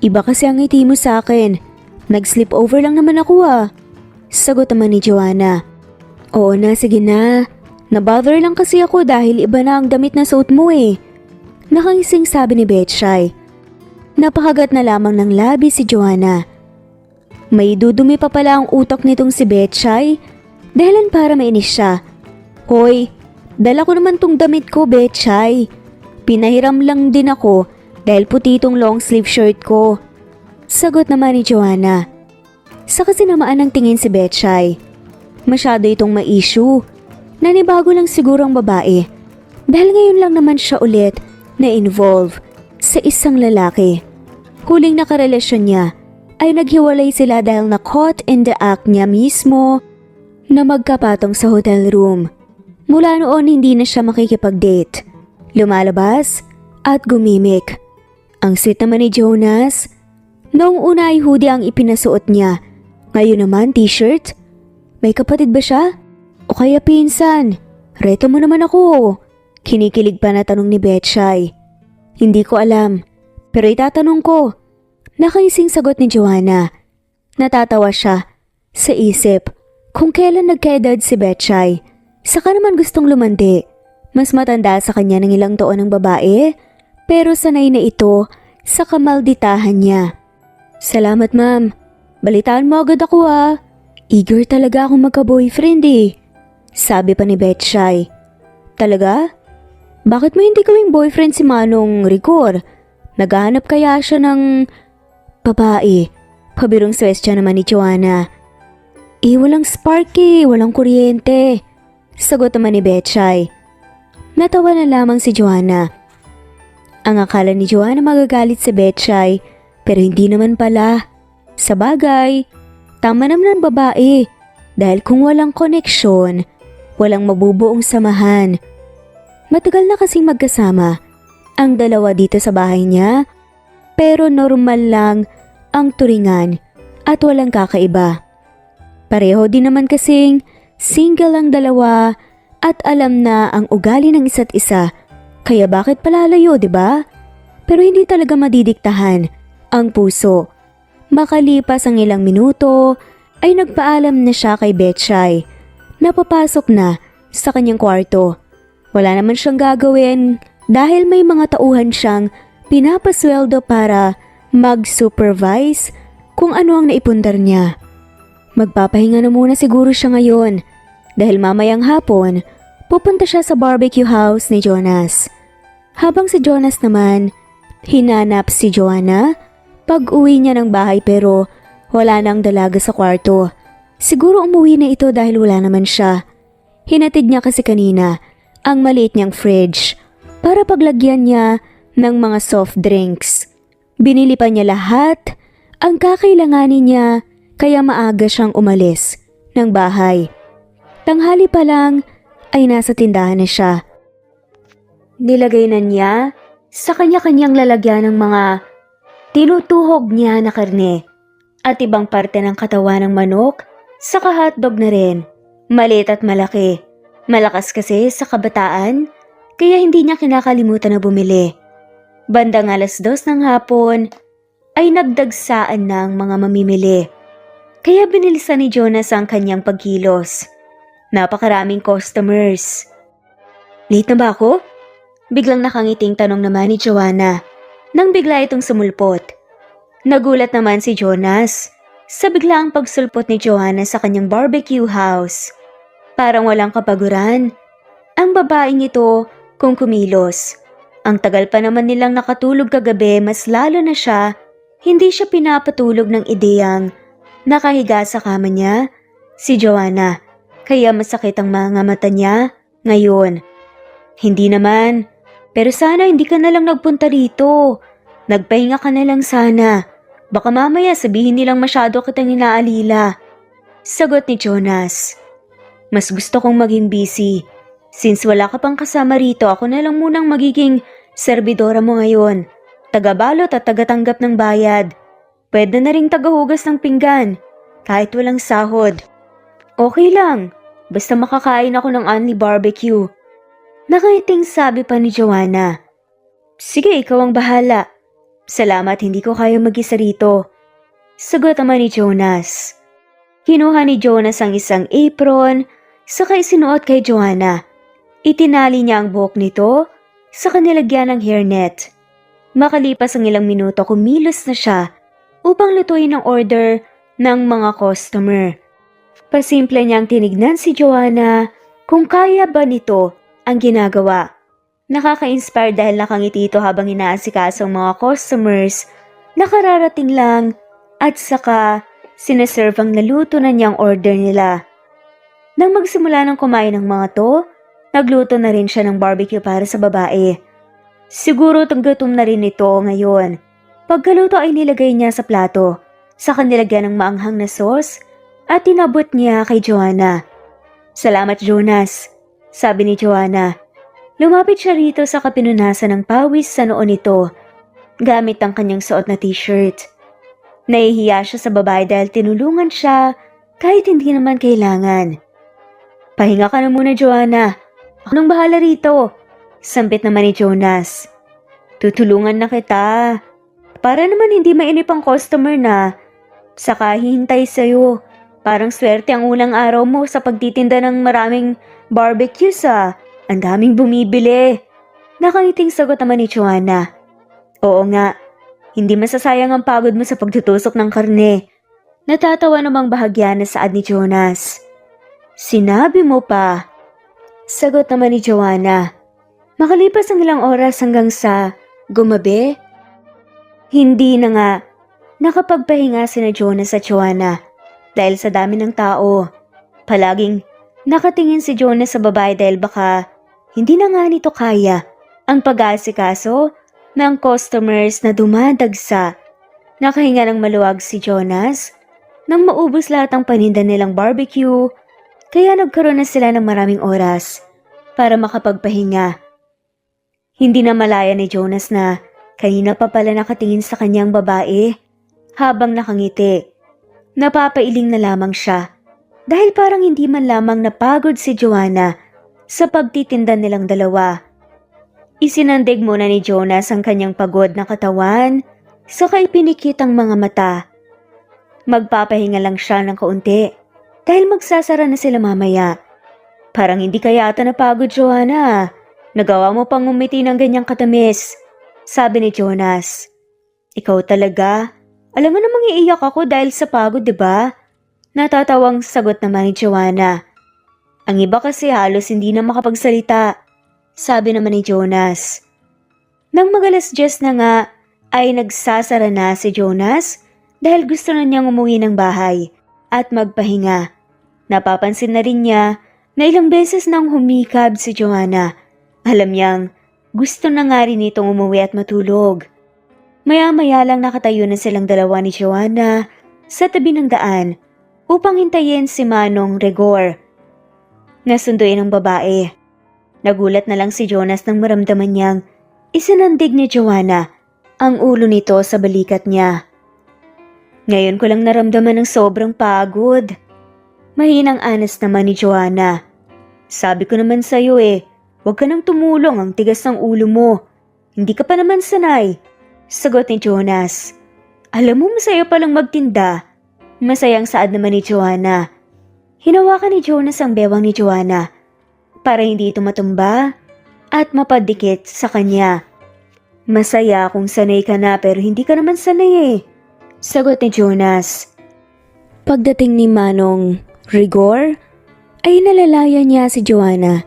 "Iba kasi ang ngiti mo sa akin. Nag-sleep over lang naman ako sagot naman ni Joanna. "Oo na, sige na. Nabother lang kasi ako dahil iba na ang damit na suot mo Nakangising sabi ni Betchay. Napakagat na lamang ng labi si Joanna. May dudumi pa pala ang utak nitong si Betchay. Dahilan para mainis siya. "Hoy, dala ko naman tong damit ko, Betchay. Pinahiram lang din ako dahil puti itong long sleeve shirt ko," sagot naman ni Joanna. Sa kasinamaan ng tingin si Betchay. Masyado itong ma-issue. Nanibago lang siguro ang babae dahil ngayon lang naman siya ulit na-involve sa isang lalaki. Huling nakarelasyon niya ay naghiwalay sila dahil na-caught in the act niya mismo na magkapatong sa hotel room. Mula noon hindi na siya makikipag-date, lumalabas at gumimik. Ang sweet naman ni Jonas. Noong una ay hoodie ang ipinasuot niya, ngayon naman t-shirt. May kapatid ba siya? O kaya pinsan? Reto mo naman ako. Kinikilig pa na tanong ni Betchay. "Hindi ko alam, pero itatanong ko." Nakaising sagot ni Joanna. Natatawa siya sa isip kung kailan nagkaedad si Betchay. Saka naman gustong lumandi. Mas matanda sa kanya ng ilang taon ng babae, pero sanay na ito sa kamalditahan niya. "Salamat ma'am. Balitaan mo agad ako Eager talaga akong magka-boyfriend sabi pa ni Betchay. "Talaga? Bakit mo hindi gawing boyfriend si Manong Rigor? Naghahanap kaya siya ng babae?" Pabirong question naman ni Joanna. Walang spark walang kuryente," sagot naman ni Betchay. Natawa na lamang si Joanna. Ang akala ni Joanna magagalit si Betchay, pero hindi naman pala. Sa bagay, tama naman ang babae dahil kung walang koneksyon, walang mabubuong samahan. Matagal na kasing magkasama ang dalawa dito sa bahay niya, pero normal lang ang turingan at walang kakaiba. Pareho din naman kasing single ang dalawa at alam na ang ugali ng isa't isa, kaya bakit palalayo, 'di ba? Pero hindi talaga madidiktahan ang puso. Makalipas ang ilang minuto ay nagpaalam na siya kay Betchay. Napapasok na sa kanyang kwarto. Wala naman siyang gagawin dahil may mga tauhan siyang pinapasweldo para mag-supervise kung ano ang naipundar niya. Magpapahinga na muna siguro siya ngayon dahil mamayang hapon pupunta siya sa barbecue house ni Jonas. Habang si Jonas naman, hinanap si Joanna pag-uwi niya ng bahay pero Wala nang dalaga sa kwarto. Siguro umuwi na ito dahil wala naman siya. Hinatid niya kasi kanina ang maliit niyang fridge para paglagyan niya ng mga soft drinks. Binili pa niya lahat ang kakailanganin niya kaya maaga siyang umalis ng bahay. Tanghali pa lang ay nasa tindahan na siya. Nilagay na niya sa kanya-kanyang lalagyan ng mga tinutuhog niya na karne at ibang parte ng katawan ng manok saka hotdog na rin. Maliit at malaki. Malakas kasi sa kabataan kaya hindi niya kinakalimutan na bumili. Bandang 2:00 ng hapon ay nagdagsaan ng mga mamimili. Kaya binilisan ni Jonas ang kanyang pagkilos. Napakaraming customers. Late na ba ako? Biglang nakangiting tanong naman ni Joanna nang bigla itong sumulpot. Nagulat naman si Jonas sa biglaang pagsulpot ni Joanna sa kanyang barbecue house. Parang walang kapaguran ang babaeng ito kung kumilos. Ang tagal pa naman nilang nakatulog kagabi, mas lalo na siya, hindi siya pinapatulog ng ideyang nakahiga sa kama niya si Joanna, kaya masakit ang mga mata niya ngayon. Hindi naman, pero sana hindi ka na lang nagpunta rito. Nagpahinga ka na lang sana. Baka mamaya sabihin nilang masyado kitang inaalila. Sagot ni Jonas. Mas gusto kong maging busy. Since wala ka pang kasama rito, ako na lang munang magiging serbidora mo ngayon. Tagabalot at tagatanggap ng bayad. Pwede na ring tagahugas ng pinggan, kahit walang sahod. Okay lang, basta makakain ako ng only barbecue. Nakaiting sabi pa ni Joanna. Sige, ikaw ang bahala. Salamat, hindi ko kaya mag-isa rito. Sagot naman ni Jonas. Kinuha ni Jonas ang isang apron, saka isinuot kay Joanna. Itinali niya ang buhok nito, saka nilagyan ng hairnet. Makalipas ang ilang minuto, kumilos na siya upang lutuin ang order ng mga customer. Pasimple niyang tinignan si Joanna kung kaya ba nito ang ginagawa. Nakaka-inspire dahil nakangiti ito habang inaasikaso ang mga customers na kararating lang at saka sineserve ang naluto na niyang order nila. Nang magsimula ng kumain ng mga to, nagluto na rin siya ng barbecue para sa babae. Siguro gutom na rin ito ngayon. Pagkaluto ay nilagay niya sa plato, saka nilagyan ng maanghang na sauce at tinabot niya kay Joanna. Salamat Jonas, sabi ni Joanna. Lumapit siya rito sa kapinunasan ng pawis sa noo nito, gamit ang kanyang suot na t-shirt. Nahihiya siya sa babae dahil tinulungan siya kahit hindi naman kailangan. Pahinga ka na muna Joanna, ako nang bahala rito, sampit naman ni Jonas. Tutulungan na kita, para naman hindi mainip ang customer na saka hihintay sa'yo. Parang swerte ang unang araw mo sa pagtitinda ng maraming barbecue sa ang daming bumibili. Nakangiting sagot naman ni Joanna. Oo nga, hindi masasayang ang pagod mo sa pagtutusok ng karne. Natatawa namang bahagya na saad ni Jonas. Sinabi mo pa. Sagot naman ni Joanna. Makalipas ang ilang oras hanggang sa gumabi. Hindi na nga nakapagpahinga sina Jonas at Joanna dahil sa dami ng tao. Palaging nakatingin si Jonas sa babae dahil baka hindi na nga nito kaya ang pag-aasikaso ng customers na dumadagsa. Nakahinga ng maluwag si Jonas nang maubos lahat ang paninda nilang barbecue, kaya nagkaroon na sila ng maraming oras para makapagpahinga. Hindi na malaya ni Jonas na kanina pa pala nakatingin sa kanyang babae habang nakangiti. Napapailing na lamang siya dahil parang hindi man lamang napagod si Joanna sa pagtitinda nilang dalawa. Isinandig muna ni Jonas ang kanyang pagod na katawan, saka ipinikit ang mga mata. Magpapahinga lang siya ng kaunti dahil magsasara na sila mamaya. Parang hindi kaya ata napagod Joanna. Nagawa mo pang umiti ng ganyang katamis, sabi ni Jonas. Ikaw talaga? Alam mo namang iiyak ako dahil sa pagod, diba? Natatawang sagot naman ni Joanna. Ang iba kasi halos hindi na makapagsalita, sabi naman ni Jonas. Nang mag-10 na nga ay nagsasara na si Jonas dahil gusto na niyang umuwi ng bahay at magpahinga. Napapansin na rin niya na ilang beses nang humikab si Joanna. Alam niyang gusto na nga rin itong umuwi at matulog. Maya-maya lang nakatayo na silang dalawa ni Joanna sa tabi ng daan upang hintayin si Manong Rigor. Nasunduin ang babae. Nagulat na lang si Jonas nang maramdaman niyang isinandig ni Joanna ang ulo nito sa balikat niya. Ngayon ko lang naramdaman ng sobrang pagod. Mahinang anas naman ni Joanna. Sabi ko naman sa'yo huwag ka nang tumulong, ang tigas ng ulo mo. Hindi ka pa naman sanay. Sagot ni Jonas. Alam mo, masaya palang magtinda. Masayang saad naman ni Joanna. Hinawakan ni Jonas ang bewang ni Joanna para hindi ito matumba at mapadikit sa kanya. Masaya kung sanay ka na pero hindi ka naman sanay Sagot ni Jonas. Pagdating ni Manong Rigor, ay nalalaya niya si Joanna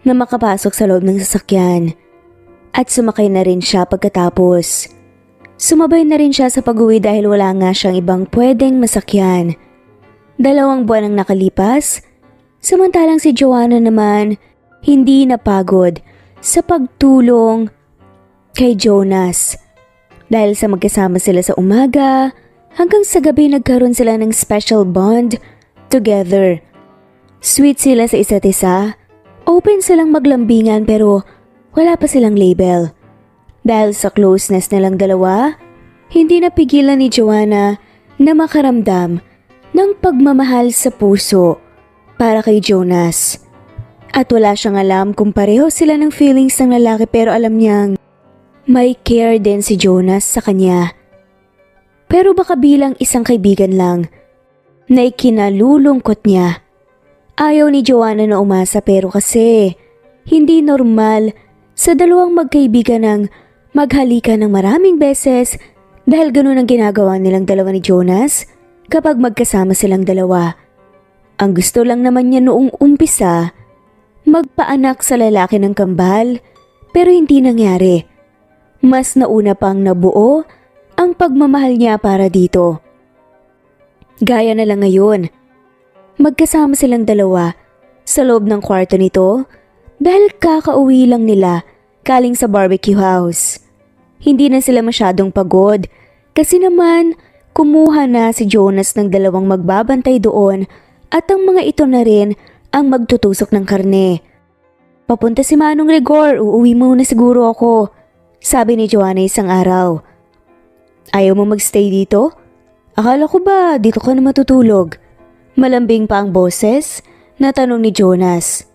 na makapasok sa loob ng sasakyan at sumakay na rin siya pagkatapos. Sumabay na rin siya sa pag-uwi dahil wala nga siyang ibang pwedeng masakyan. 2 buwan ang nakalipas, samantalang si Joanna naman hindi napagod sa pagtulong kay Jonas. Dahil sa magkasama sila sa umaga, hanggang sa gabi nagkaroon sila ng special bond together. Sweet sila sa isa't isa, open silang maglambingan pero wala pa silang label. Dahil sa closeness nilang dalawa, hindi napigilan ni Joanna na makaramdam ng pagmamahal sa puso para kay Jonas. At wala siyang alam kung pareho sila ng feelings ng lalaki pero alam niyang may care din si Jonas sa kanya. Pero baka bilang isang kaibigan lang na ikinalulungkot niya. Ayaw ni Joanna na umasa pero kasi hindi normal sa dalawang magkaibigan ng maghalikan ng maraming beses dahil ganun ang ginagawa nilang dalawa ni Jonas kapag magkasama silang dalawa. Ang gusto lang naman niya noong umpisa, magpaanak sa lalaki ng kambal pero hindi nangyari. Mas nauna pang nabuo ang pagmamahal niya para dito. Gaya na lang ngayon, magkasama silang dalawa sa loob ng kwarto nito dahil kakauwi lang nila galing sa barbecue house. Hindi na sila masyadong pagod kasi naman kumuha na si Jonas ng 2 magbabantay doon at ang mga ito na rin ang magtutusok ng karne. Papunta si Manong Rigor, uuwi muna siguro ako, sabi ni Joanna isang araw. Ayaw mo magstay dito? Akala ko ba dito ka na matutulog? Malambing pa ang boses na tanong ni Jonas.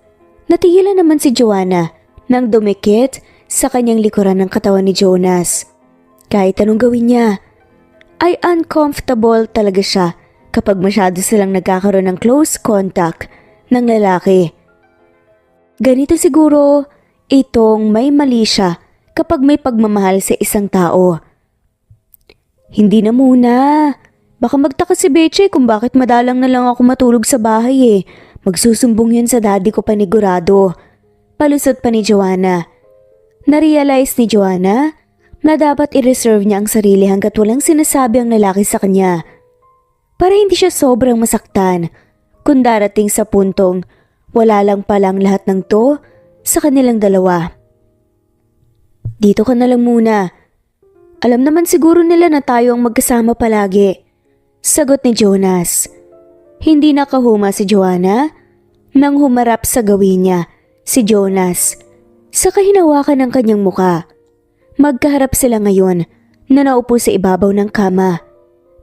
Natigilan naman si Joanna nang dumikit sa kanyang likuran ng katawan ni Jonas. Kahit anong gawin niya, ay uncomfortable talaga siya kapag masyado silang nagkakaroon ng close contact ng lalaki. Ganito siguro itong may mali siya kapag may pagmamahal sa isang tao. Hindi na muna. Baka magtaka si Beche kung bakit madalang na lang ako matulog sa bahay Magsusumbong yun sa daddy ko panigurado. Palusot pa ni Joanna. Narealize ni Joanna na dapat i-reserve niya ang sarili hanggat walang sinasabi ang lalaki sa kanya. Para hindi siya sobrang masaktan kung darating sa puntong wala lang palang lahat ng to sa kanilang dalawa. Dito ka na lang muna. Alam naman siguro nila na tayo ang magkasama palagi. Sagot ni Jonas. Hindi nakahuma si Joanna nang humarap sa gawin niya si Jonas. Saka hinawakan ng kanyang muka. Magkaharap sila ngayon na naupo sa ibabaw ng kama.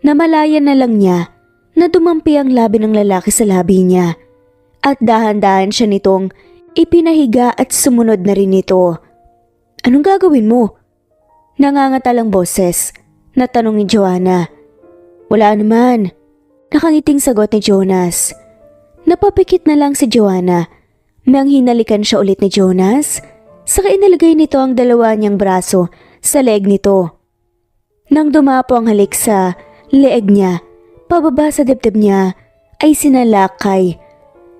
Namalayan na lang niya na dumampi ang labi ng lalaki sa labi niya. At dahan-dahan siya nitong ipinahiga at sumunod na rin ito. Anong gagawin mo? Nangangatalang boses na tanong ni Joanna. Wala naman. Nakangiting sagot ni Jonas. Napapikit na lang si Joanna nang hinalikan siya ulit ni Jonas. Saka inalagay nito ang dalawa niyang braso sa leeg nito. Nang dumapo ang halik sa leeg niya, pababa sa dibdib niya ay sinalakay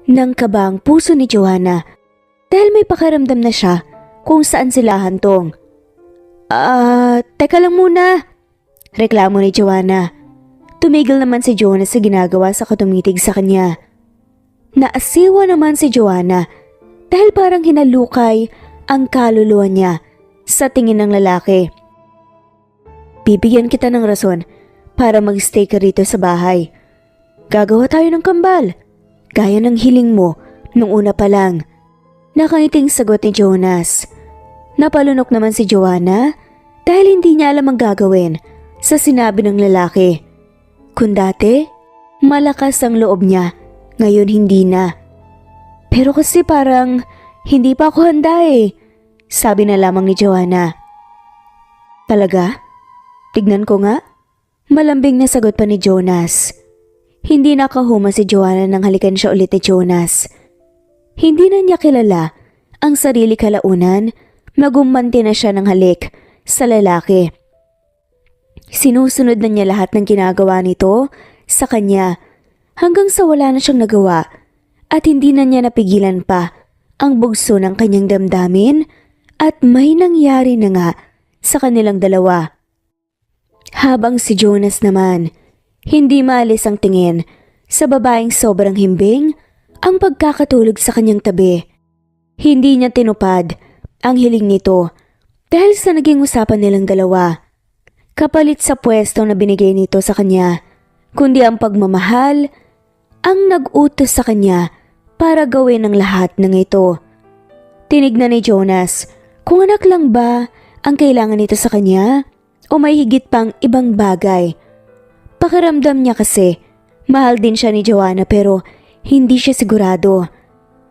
ng kaba ang puso ni Joanna dahil may pakiramdam na siya kung saan sila hantong. Teka lang muna, reklamo ni Joanna. Tumigil naman si Jonas sa ginagawa sa katumitig sa kanya. Naasiwa naman si Joanna dahil parang hinalukay ang kaluluwa niya sa tingin ng lalaki. Bibigyan kita ng rason para mag-stay ka rito sa bahay. Gagawa tayo ng kambal, gaya ng hiling mo nung una pa lang. Nakangiting sagot ni Jonas. Napalunok naman si Joanna dahil hindi niya alam ang gagawin sa sinabi ng lalaki. Kung dati, malakas ang loob niya, ngayon hindi na. Pero kasi parang hindi pa ako handa eh, sabi na lamang ni Joanna. Talaga? Tignan ko nga. Malambing na sagot pa ni Jonas. Hindi nakahuma si Joanna nang halikan siya ulit ni Jonas. Hindi na niya kilala ang sarili kalaunan, nagumanti na siya ng halik sa lalaki. Sinusunod na niya lahat ng ginagawa nito sa kanya hanggang sa wala na siyang nagawa at hindi na niya napigilan pa ang bugso ng kanyang damdamin at may nangyari na nga sa kanilang dalawa. Habang si Jonas naman, hindi maalis ang tingin sa babaeng sobrang himbing ang pagkakatulog sa kanyang tabi. Hindi niya tinupad ang hiling nito dahil sa naging usapan nilang dalawa. Kapalit sa pwesto na binigay nito sa kanya, kundi ang pagmamahal ang nag-utos sa kanya para gawin ang lahat ng ito. Tinignan ni Jonas kung anak lang ba ang kailangan nito sa kanya o may higit pang ibang bagay. Pakiramdam niya kasi mahal din siya ni Joanna pero hindi siya sigurado.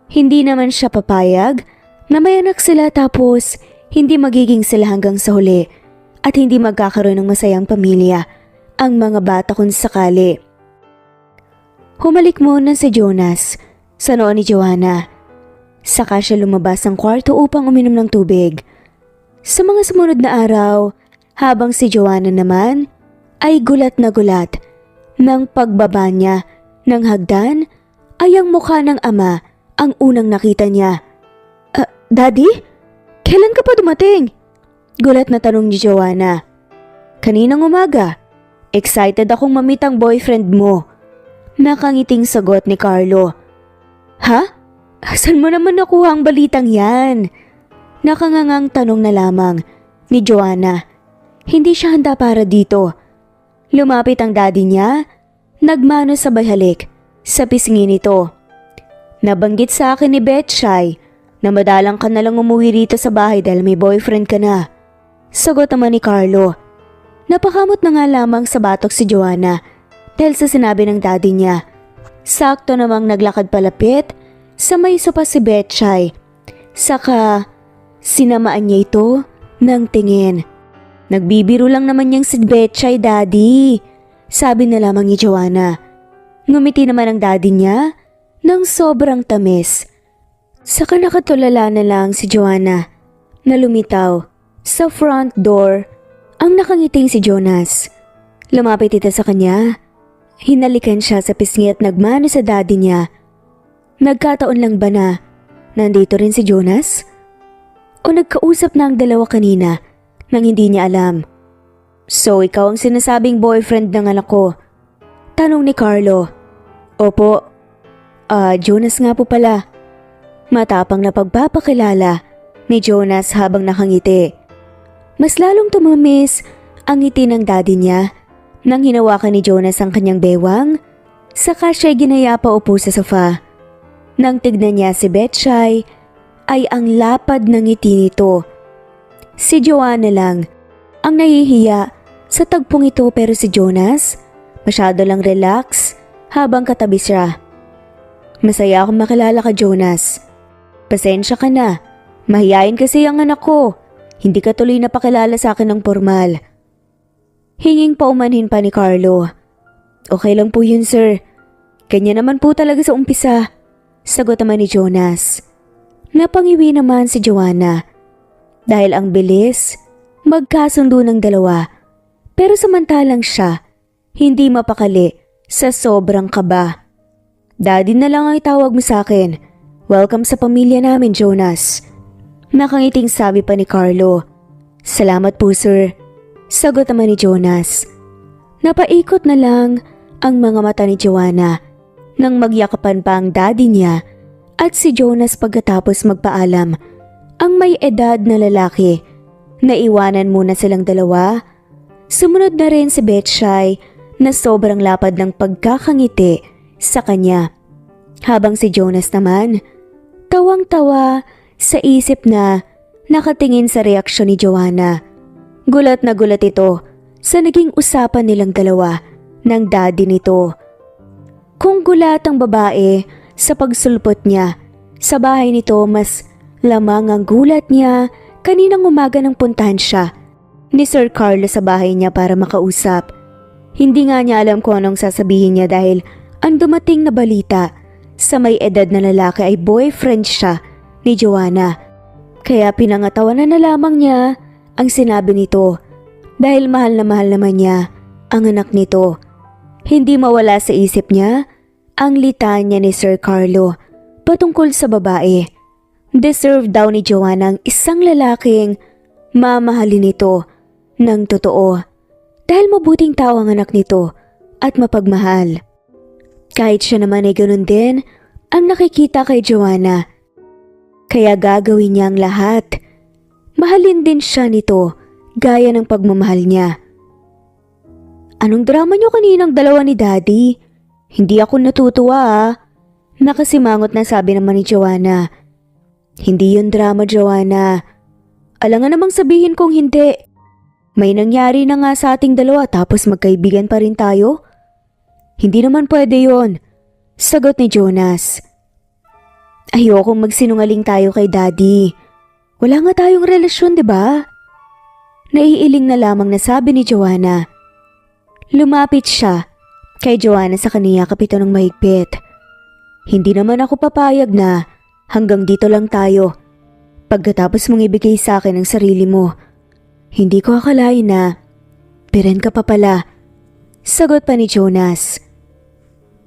Hindi naman siya papayag na may anak sila tapos hindi magiging sila hanggang sa huli at hindi magkakaroon ng masayang pamilya ang mga bata kung sakali. Humalik muna si Jonas sa noo ni Joanna. Saka siya lumabas ng kwarto upang uminom ng tubig. Sa mga sumunod na araw, habang si Joanna naman ay gulat na gulat nang pagbaba niya ng hagdan ay ang mukha ng ama ang unang nakita niya. Daddy? Kailan ka pa dumating? Gulat na tanong ni Joanna. Kaninang umaga. Excited akong mamit ang boyfriend mo. Nakangiting sagot ni Carlo. Ha? Saan mo naman nakuha ang balitang yan? Nakangangang tanong na lamang ni Joanna. Hindi siya handa para dito. Lumapit ang daddy niya, nagmano sa halik sa pisngi nito. Nabanggit sa akin ni Betchay na madalang ka na lang umuwi rito sa bahay dahil may boyfriend ka na. Sagot naman ni Carlo. Napakamot na nga lamang sa batok si Joanna dahil sa sinabi ng daddy niya. Sakto namang naglakad palapit sa may sopa si Betchay. Saka sinamaan niya ito ng tingin. Nagbibiro lang naman niyang si Betchay, daddy, sabi na lamang ni Joanna. Ngumiti naman ang daddy niya ng sobrang tamis. Saka nakatulala na lang si Joanna na lumitaw sa front door ang nakangiting si Jonas. Lumapit ito sa kanya. Hinalikan siya sa pisngi at nagmano sa daddy niya. Nagkataon lang ba na nandito rin si Jonas? O nagkausap na ang dalawa kanina nang hindi niya alam? So ikaw ang sinasabing boyfriend ng anak ko? Tanong ni Carlo. Opo. Jonas nga po pala. Matapang na pagpapakilala ni Jonas habang nakangiti. Mas lalong tumamis ang ngiti ng daddy niya nang hinawakan ni Jonas ang kanyang bewang. Saka siya'y ginaya pa upo sa sofa. Nang tignan niya si Betchay ay ang lapad ng ngiti nito. Si Joanna lang ang nahihiya sa tagpong ito pero si Jonas masyado lang relax habang katabi siya. Masaya akong makilala ka, Jonas. Pasensya ka na. Mahiyain kasi ang anak ko. Hindi ka tuloy napakilala sa akin ng formal. Hinging paumanhin pa ni Carlo. Okay lang po yun, sir. Kanya naman po talaga sa umpisa. Sagot naman ni Jonas. Napangiwi naman si Joanna. Dahil ang bilis, magkasundo ng dalawa. Pero samantalang siya, hindi mapakali sa sobrang kaba. Daddy na lang ang itawag mo sa akin. Welcome sa pamilya namin, Jonas. Nakangiting sabi pa ni Carlo. Salamat po, sir. Sagot naman ni Jonas. Napaikot na lang ang mga mata ni Joanna nang magyakapan pa ang daddy niya at si Jonas pagkatapos magpaalam. Ang may edad na lalaki. Naiwanan muna silang dalawa. Sumunod na rin si Betchay na sobrang lapad ng pagkakangiti sa kanya. Habang si Jonas naman, tawang-tawa sa isip na nakatingin sa reaksyon ni Joanna. Gulat na gulat ito sa naging usapan nilang dalawa ng daddy nito. Kung gulat ang babae sa pagsulpot niya sa bahay nito, mas lamang ang gulat niya kaninang umaga nang puntahan siya ni Sir Carlo sa bahay niya para makausap. Hindi nga niya alam kung anong sasabihin niya dahil ang dumating na balita sa may edad na lalaki ay boyfriend siya ni Joanna. Kaya pinangatawanan na lamang niya ang sinabi nito dahil mahal na mahal naman niya ang anak nito. Hindi mawala sa isip niya ang litanya ni Sir Carlo patungkol sa babae. Deserve daw ni Joanna ang isang lalaking mamahalin nito ng totoo dahil mabuting tao ang anak nito at mapagmahal. Kahit siya naman ay ganun din ang nakikita kay Joanna. Kaya gagawin niya ang lahat. Mahalin din siya nito gaya ng pagmamahal niya. Anong drama niyo kaninang dalawa ni Daddy? Hindi ako natutuwa ah. Nakasimangot na sabi naman ni Joanna. Hindi yun drama, Joanna. Alangan namang sabihin kong hindi. May nangyari na nga sa ating dalawa tapos magkaibigan pa rin tayo? Hindi naman pwede yun, sagot ni Jonas. Ayokong magsinungaling tayo kay Daddy. Wala nga tayong relasyon, di ba? Naiiling na lamang na sabi ni Joanna. Lumapit siya kay Joanna sa kaniya kapito ng mahigpit. Hindi naman ako papayag na hanggang dito lang tayo. Pagkatapos mong ibigay sa akin ang sarili mo, hindi ko akalain na piren ka pa pala. Sagot pa ni Jonas.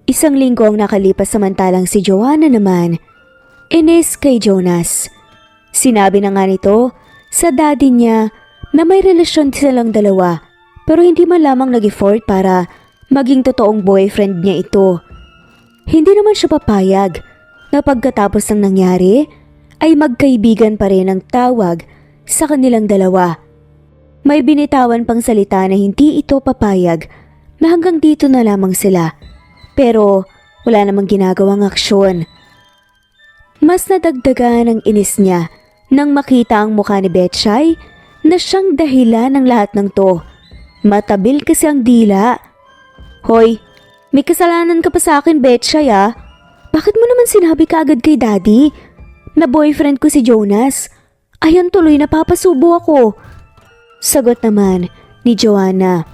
Isang linggo ang nakalipas samantalang si Joanna naman, inis kay Jonas. Sinabi na nga nito sa daddy niya na may relasyon silang dalawa pero hindi man lamang nag-effort para maging totoong boyfriend niya ito. Hindi naman siya papayag na pagkatapos ng nangyari ay magkaibigan pa rin ang tawag sa kanilang dalawa. May binitawan pang salita na hindi ito papayag na hanggang dito na lamang sila. Pero wala namang ginagawang aksyon. Mas nadagdagan ang inis niya nang makita ang mukha ni Betchay na siyang dahilan ng lahat ng to. Matabil kasi ang dila. Hoy, may kasalanan ka pa sa akin, Betchay ah. Bakit mo naman sinabi kaagad kay Daddy na boyfriend ko si Jonas? Ayan tuloy napapasubo ako. Sagot naman ni Joanna.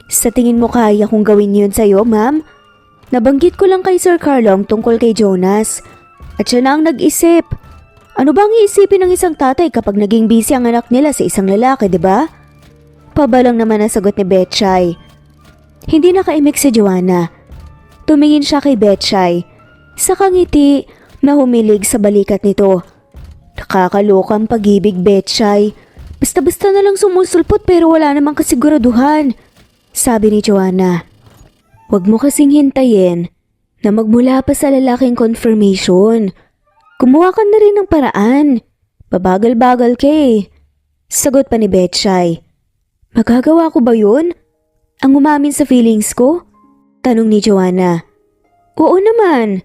Sa tingin mo kaya kong gawin yun sa'yo, ma'am? Nabanggit ko lang kay Sir Carlo ang tungkol kay Jonas. At siya na ang nag-isip. Ano bang iisipin ng isang tatay kapag naging busy ang anak nila sa isang lalaki, di ba? Pabalang naman ang sagot ni Betchay. Hindi nakaimik si Joanna. Tumingin siya kay Betchay. Sa kangiti na humilig sa balikat nito. Nakakalokang pag-ibig, Betchay. Basta-basta na lang sumusulpot pero wala namang kasiguraduhan. Sabi ni Joanna. Huwag mo kasing hintayin na magmula pa sa lalaking confirmation. Gumawa ka na rin ng paraan. Babagal-bagal ka eh. Sagot pa ni Betchay. Magagawa ko ba yun? Ang umamin sa feelings ko? Tanong ni Joanna. Oo naman.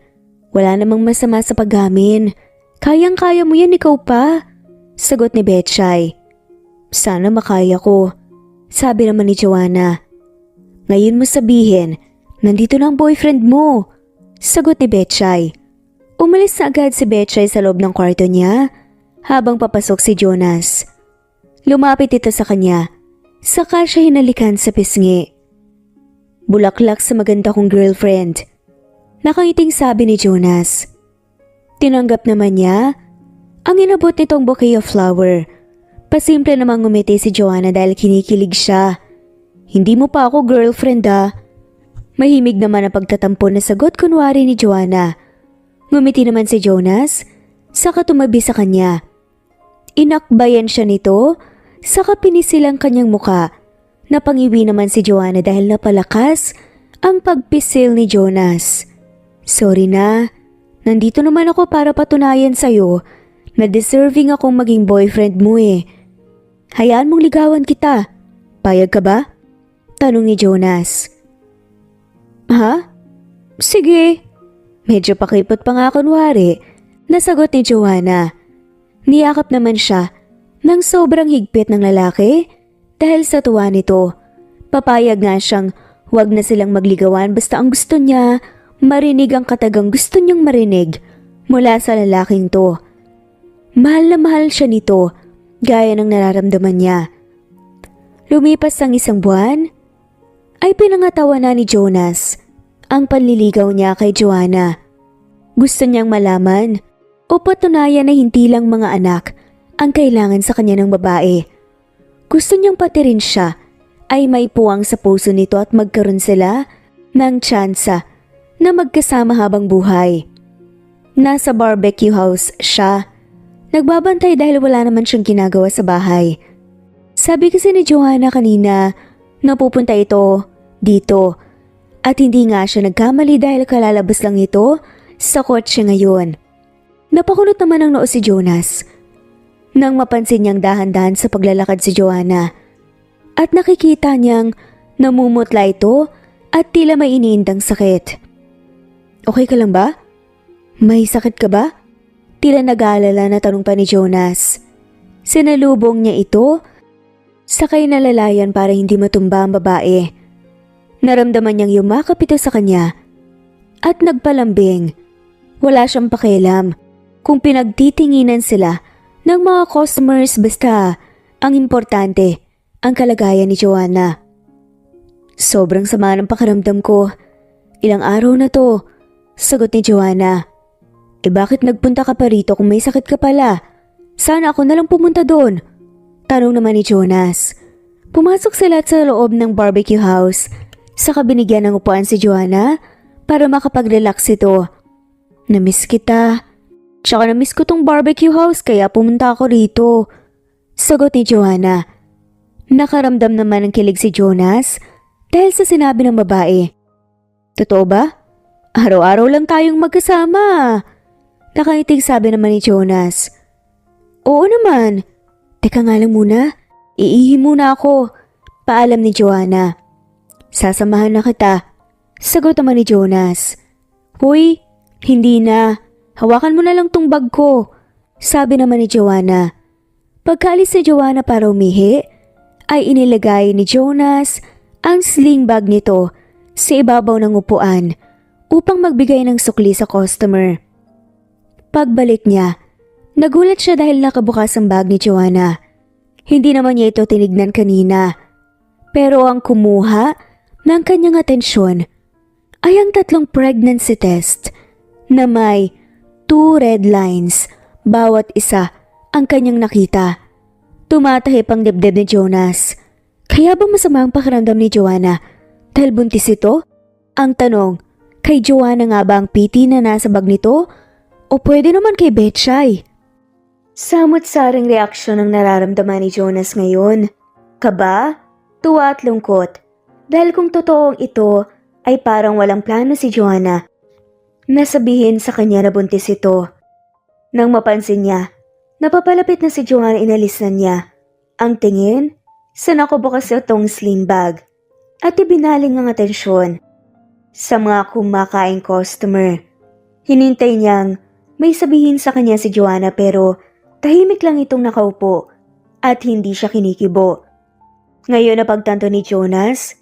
Wala namang masama sa pag-amin. Kayang-kaya mo yan ikaw pa. Sagot ni Betchay. Sana makaya ko. Sabi naman ni Joanna. Ngayon mo sabihin, nandito na ang boyfriend mo. Sagot ni Betchay. Umalis na agad si Betchay sa loob ng kwarto niya habang papasok si Jonas. Lumapit ito sa kanya, saka siya hinalikan sa pisngi. Bulaklak sa maganda kong girlfriend. Nakangiting sabi ni Jonas. Tinanggap naman niya ang inabot nitong bouquet of flower. Pasimple namang ngumiti si Joanna dahil kinikilig siya. Hindi mo pa ako girlfriend ah. Mahimig naman ang pagtatampo na sagot kunwari ni Joanna. Ngumiti naman si Jonas, saka tumabi sa kanya. Inakbayan siya nito, saka pinisil ang kanyang muka Napangiwi naman si Joanna dahil napalakas ang pagpisil ni Jonas. Sorry na, nandito naman ako para patunayan sa'yo na deserving akong maging boyfriend mo eh. Hayaan mong ligawan kita. Payag ka ba? Tanong ni Jonas. Ha? Sige. Medyo pakipot pa nga kunwari, nasagot ni Joanna. Niyakap naman siya ng sobrang higpit ng lalaki dahil sa tuwa nito. Papayag nga siyang huwag na silang magligawan basta ang gusto niya marinig ang katagang gusto niyang marinig mula sa lalaking to. Mahal na mahal siya nito gaya ng nararamdaman niya. Lumipas ang isang buwan ay pinangatawa na ni Jonas ang panliligaw niya kay Joanna. Gusto niyang malaman o patunayan na hindi lang mga anak ang kailangan sa kanya ng babae. Gusto niyang pati rin siya ay may puwang sa puso nito at magkaroon sila ng tsansa na magkasama habang buhay. Nasa barbecue house siya. Nagbabantay dahil wala naman siyang ginagawa sa bahay. Sabi kasi ni Joanna kanina na pupunta ito dito. At hindi nga siya nagkamali dahil kalalabas lang ito sa kotse ngayon. Napakunot naman ang noo si Jonas nang mapansin niyang dahan-dahan sa paglalakad si Joanna. At nakikita niyang namumutla ito at tila may iniindang sakit. Okay ka lang ba? May sakit ka ba? Tila nag-aalala na tanong pa ni Jonas. Sinalubong niya ito, sakay na lalayan para hindi matumba ang babae. Naramdaman niyang yumakap ito sa kanya at nagpalambing. Wala siyang pakialam kung pinagtitinginan sila ng mga customers basta ang importante ang kalagayan ni Joanna. Sobrang sama ng pakiramdam ko. Ilang araw na to, sagot ni Joanna. Bakit nagpunta ka pa rito kung may sakit ka pala? Sana ako nalang pumunta doon. Tanong naman ni Jonas. Pumasok sila sa loob ng barbecue house. Saka binigyan ng upuan si Joanna para makapag-relax ito. Namiss kita. Tsaka namiss ko tong barbecue house kaya pumunta ako rito. Sagot ni Joanna. Nakaramdam naman ng kilig si Jonas dahil sa sinabi ng babae. Totoo ba? Araw-araw lang tayong magkasama. Nakaiting sabi naman ni Jonas. Oo naman. Teka nga lang muna. Iihi muna ako. Paalam ni Joanna. Sasamahan na kita. Sagot naman ni Jonas. Hoy, hindi na. Hawakan mo na lang tong bag ko. Sabi naman ni Joanna. Pagkaalis si Joanna para umihi, ay inilagay ni Jonas ang sling bag nito sa ibabaw ng upuan upang magbigay ng sukli sa customer. Pagbalik niya, nagulat siya dahil nakabukas ang bag ni Joanna. Hindi naman niya ito tinignan kanina. Pero ang kumuha ng kanyang atensyon ay ang 3 pregnancy test na may 2 red lines bawat isa ang kanyang nakita. Tumatahip ang dibdib ni Jonas. Kaya ba masama ang pakiramdam ni Joanna dahil buntis ito? Ang tanong, kay Joanna nga ba ang PT na nasa bag nito o pwede naman kay Betchay? Samot-saring reaksyon ang nararamdaman ni Jonas ngayon. Kaba, tuwa at lungkot. Dahil kung totoong ito ay parang walang plano si Joanna na sabihin sa kanya na buntis ito. Nang mapansin niya, napapalapit na si Joanna, inalis na niya ang tingin sa nakabukas itong sling bag at ibinaling ang atensyon sa mga kumakaing customer. Hinintay niyang may sabihin sa kanya si Joanna pero tahimik lang itong nakaupo at hindi siya kinikibo. Ngayon napagtanto ni Jonas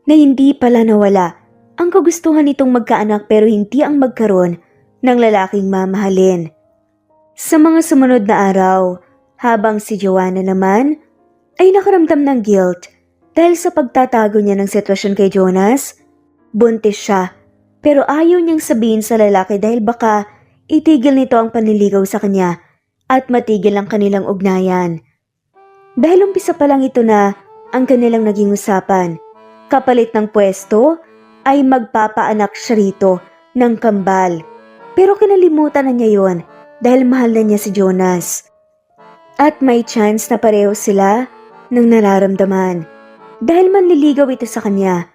na hindi pala nawala ang kagustuhan nitong magkaanak pero hindi ang magkaroon ng lalaking mamahalin. Sa mga sumunod na araw, habang si Joanna naman ay nakaramdam ng guilt dahil sa pagtatago niya ng sitwasyon kay Jonas, buntis siya pero ayaw niyang sabihin sa lalaki dahil baka itigil nito ang panliligaw sa kanya at matigil ang kanilang ugnayan. Dahil umpisa pa lang ito na ang kanilang naging usapan. Kapalit ng pwesto ay magpapaanak siya rito ng kambal. Pero kinalimutan na niya yon dahil mahal na niya si Jonas. At may chance na pareho sila ng nararamdaman. dahil manliligaw ito sa kanya.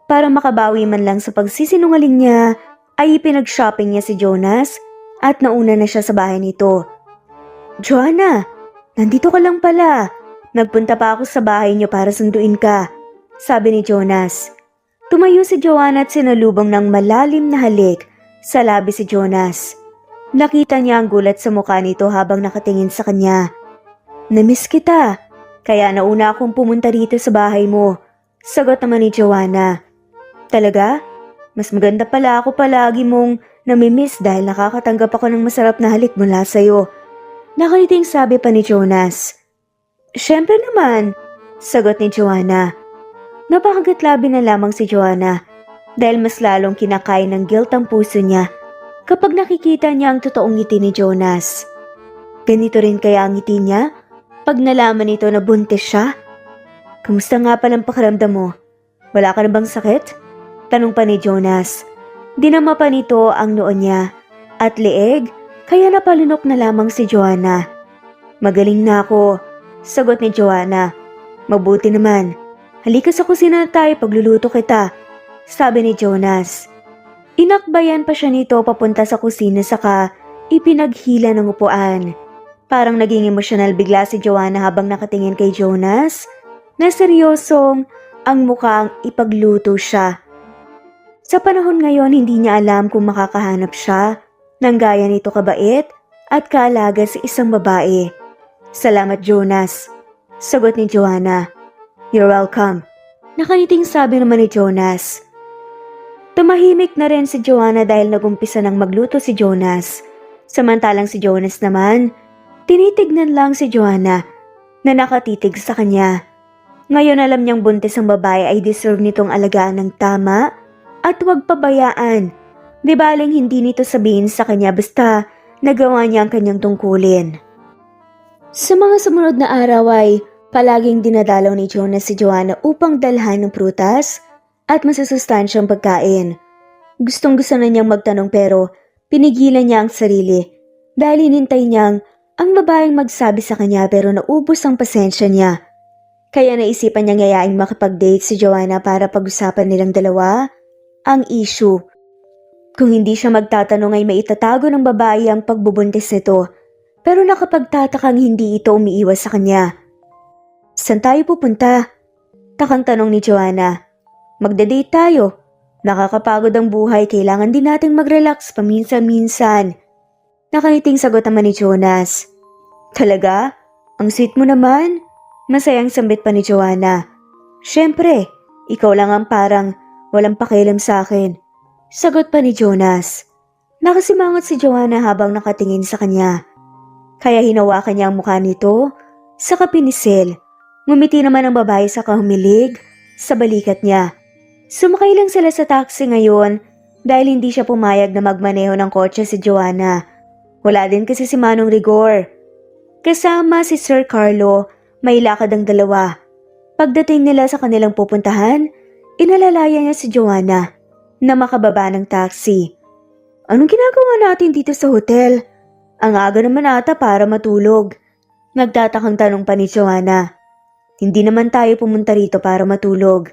Para makabawi man lang sa pagsisinungaling niya, ay ipinag-shopping niya si Jonas at nauna na siya sa bahay nito. "Joanna, nandito ka lang pala. Nagpunta pa ako sa bahay niyo para sunduin ka," sabi ni Jonas. Tumayo si Joanna at sinalubong ng malalim na halik sa labi si Jonas. Nakita niya ang gulat sa mukha nito habang nakatingin sa kanya. "Namiss kita, kaya nauna akong pumunta rito sa bahay mo," sagot naman ni Joanna. "Talaga? Mas maganda pala ako palagi mong namimiss dahil nakakatanggap ako ng masarap na halik mula sa'yo," nakaliting sabi pa ni Jonas. "Siyempre naman," sagot ni Joanna. Napakagatlabi na lamang si Joanna dahil mas lalong kinakain ng guilt ang puso niya kapag nakikita niya ang totoong ngiti ni Jonas. Ganito rin kaya ang ngiti niya pag nalaman nito na buntis siya? "Kamusta nga palang pakiramdam mo? Wala ka na bang sakit?" tanong pa ni Jonas. Dinama pa nito ang noo niya at leeg kaya napalunok na lamang si Joanna. "Magaling na ako," sagot ni Joanna. "Mabuti naman. Halika sa kusina tayo, pagluluto kita," sabi ni Jonas. Inakbayan pa siya nito papunta sa kusina saka ipinaghila ng upuan. Parang naging emosyonal bigla si Joanna habang nakatingin kay Jonas na seryosong ang mukhang ipagluto siya. Sa panahon ngayon hindi niya alam kung makakahanap siya ng gaya nito kabait at kaalaga sa isang babae. "Salamat Jonas," sagot ni Joanna. "You're welcome," nakaniting sabi naman ni Jonas. Tumahimik na rin si Joanna dahil nagumpisa nang magluto si Jonas. Samantalang si Jonas naman, tinitignan lang si Joanna na nakatitig sa kanya. Ngayon alam niyang buntis ang babae ay deserve nitong alagaan ng tama at huwag pabayaan. Di baling hindi nito sabihin sa kanya basta nagawa niya ang kanyang tungkulin. Sa mga sumunod na araw ay palaging dinadalaw ni Jonas si Joanna upang dalhan ng prutas at masusustansyang pagkain. Gustong-gusto na niyang magtanong pero pinigilan niya ang sarili dahil hinintay niyang ang babaeng magsabi sa kanya pero naubos ang pasensya niya. Kaya naisipan niyang yayaing makipag-date si Joanna para pag-usapan nilang dalawa ang issue. Kung hindi siya magtatanong ay maitatago ng babae ang pagbubuntis nito pero nakapagtatakang hindi ito umiiwas sa kanya. "Saan tayo pupunta?" takang tanong ni Joanna. "Magda-date tayo. Nakakapagod ang buhay, kailangan din nating mag-relax paminsan-minsan." Nakangiting sagot naman ni Jonas. "Talaga? Ang sweet mo naman." Masayang sambit pa ni Joanna. "Siyempre, ikaw lang ang parang walang pakialam sa akin," sagot pa ni Jonas. Nakasimangot si Joanna habang nakatingin sa kanya. Kaya hinawakan niya ang mukha nito sa kapinisil. Ngumiti naman ang babae sa kahumilig sa balikat niya. Sumakay lang sila sa taxi ngayon dahil hindi siya pumayag na magmaneho ng kotse si Joanna. Wala din kasi si Manong Rigor. Kasama si Sir Carlo, may lakad ang dalawa. Pagdating nila sa kanilang pupuntahan, inalalaya niya si Joanna na makababa ng taxi. "Anong ginagawa natin dito sa hotel? Ang aga naman ata para matulog." Nagtatakang tanong pa ni Joanna. "Hindi naman tayo pumunta rito para matulog.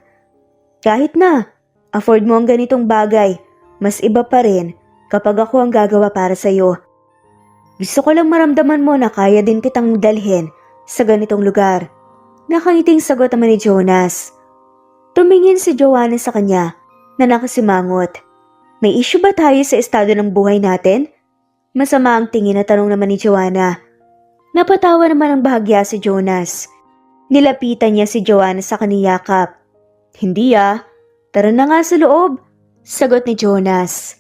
Kahit na, afford mo ang ganitong bagay, mas iba pa rin kapag ako ang gagawa para sa'yo. Gusto ko lang maramdaman mo na kaya din kitang dalhin sa ganitong lugar." Nakangiting sagot naman ni Jonas. Tumingin si Joanna sa kanya na nakasimangot. "May issue ba tayo sa estado ng buhay natin?" Masama ang tingin na tanong naman ni Joanna. Napatawa naman ang bahagya si Jonas. Nilapitan niya si Joanna sa kaniyakap. "Hindi tara na nga sa loob," sagot ni Jonas.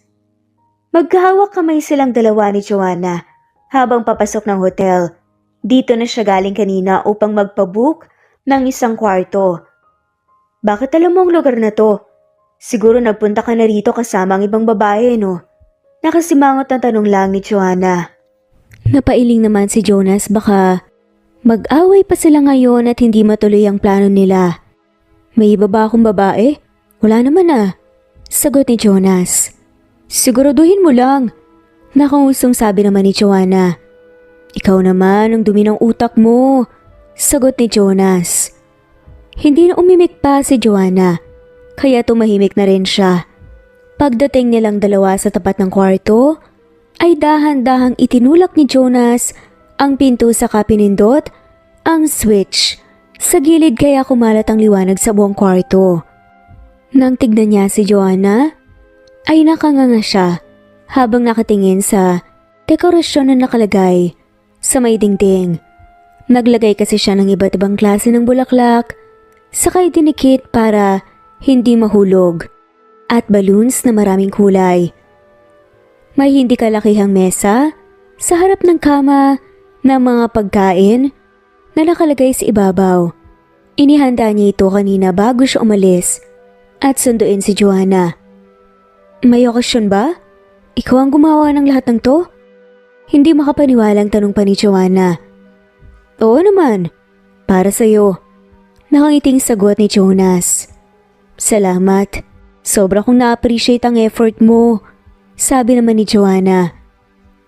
Magkahawak kamay silang dalawa ni Joanna habang papasok ng hotel. Dito na siya galing kanina upang magpabook ng isang kwarto. "Bakit alam mo ang lugar na to? Siguro nagpunta ka na rito kasama ang ibang babae, no?" Nakasimangot na tanong lang ni Joanna. Napailing naman si Jonas baka mag-away pa sila ngayon at hindi matuloy ang plano nila. "May iba ba akong babae? Wala naman sagot ni Jonas. "Siguraduhin mo lang," nakangusong sabi naman ni Joanna. "Ikaw naman ang dumi ng utak mo," sagot ni Jonas. Hindi na umimik pa si Joanna, kaya tumahimik na rin siya. Pagdating nilang dalawa sa tapat ng kwarto, ay dahan-dahang itinulak ni Jonas ang pinto saka pinindot ang switch. Sa gilid kaya kumalat ang liwanag sa buong kwarto. Nang tignan niya si Joanna, ay nakanganga siya habang nakatingin sa dekorasyon na nakalagay sa may dingding. Naglagay kasi siya ng iba't ibang klase ng bulaklak, sakay dinikit para hindi mahulog, at balloons na maraming kulay. May hindi kalakihang mesa sa harap ng kama na mga pagkain na nakalagay sa ibabaw. Inihanda niya ito kanina bago siya umalis at sunduin si Joanna. May okasyon ba? Ikaw ang gumawa ng lahat ng to? Hindi makapaniwalang tanong pa ni Joanna. Oo naman, para sa'yo. Nakangiting sagot ni Jonas. Salamat. Sobra kong na-appreciate ang effort mo. Sabi naman ni Joanna.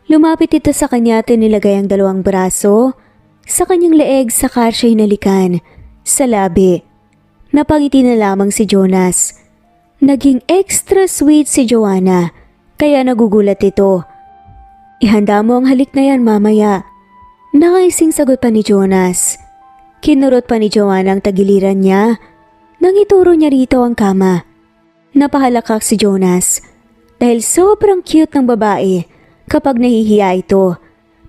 Lumapit ito sa kanya at nilagay ang dalawang braso sa kanyang leeg saka siya hinalikan sa labi. Napangiti na lamang si Jonas. Naging extra sweet si Joanna kaya nagugulat ito. Ihanda mo ang halik na yan mamaya. Nakaising sagot pa ni Jonas. Kinurot pa ni Joanna ang tagiliran niya nang ituro niya rito ang kama. Napahalakak si Jonas dahil sobrang cute ng babae kapag nahihiya ito.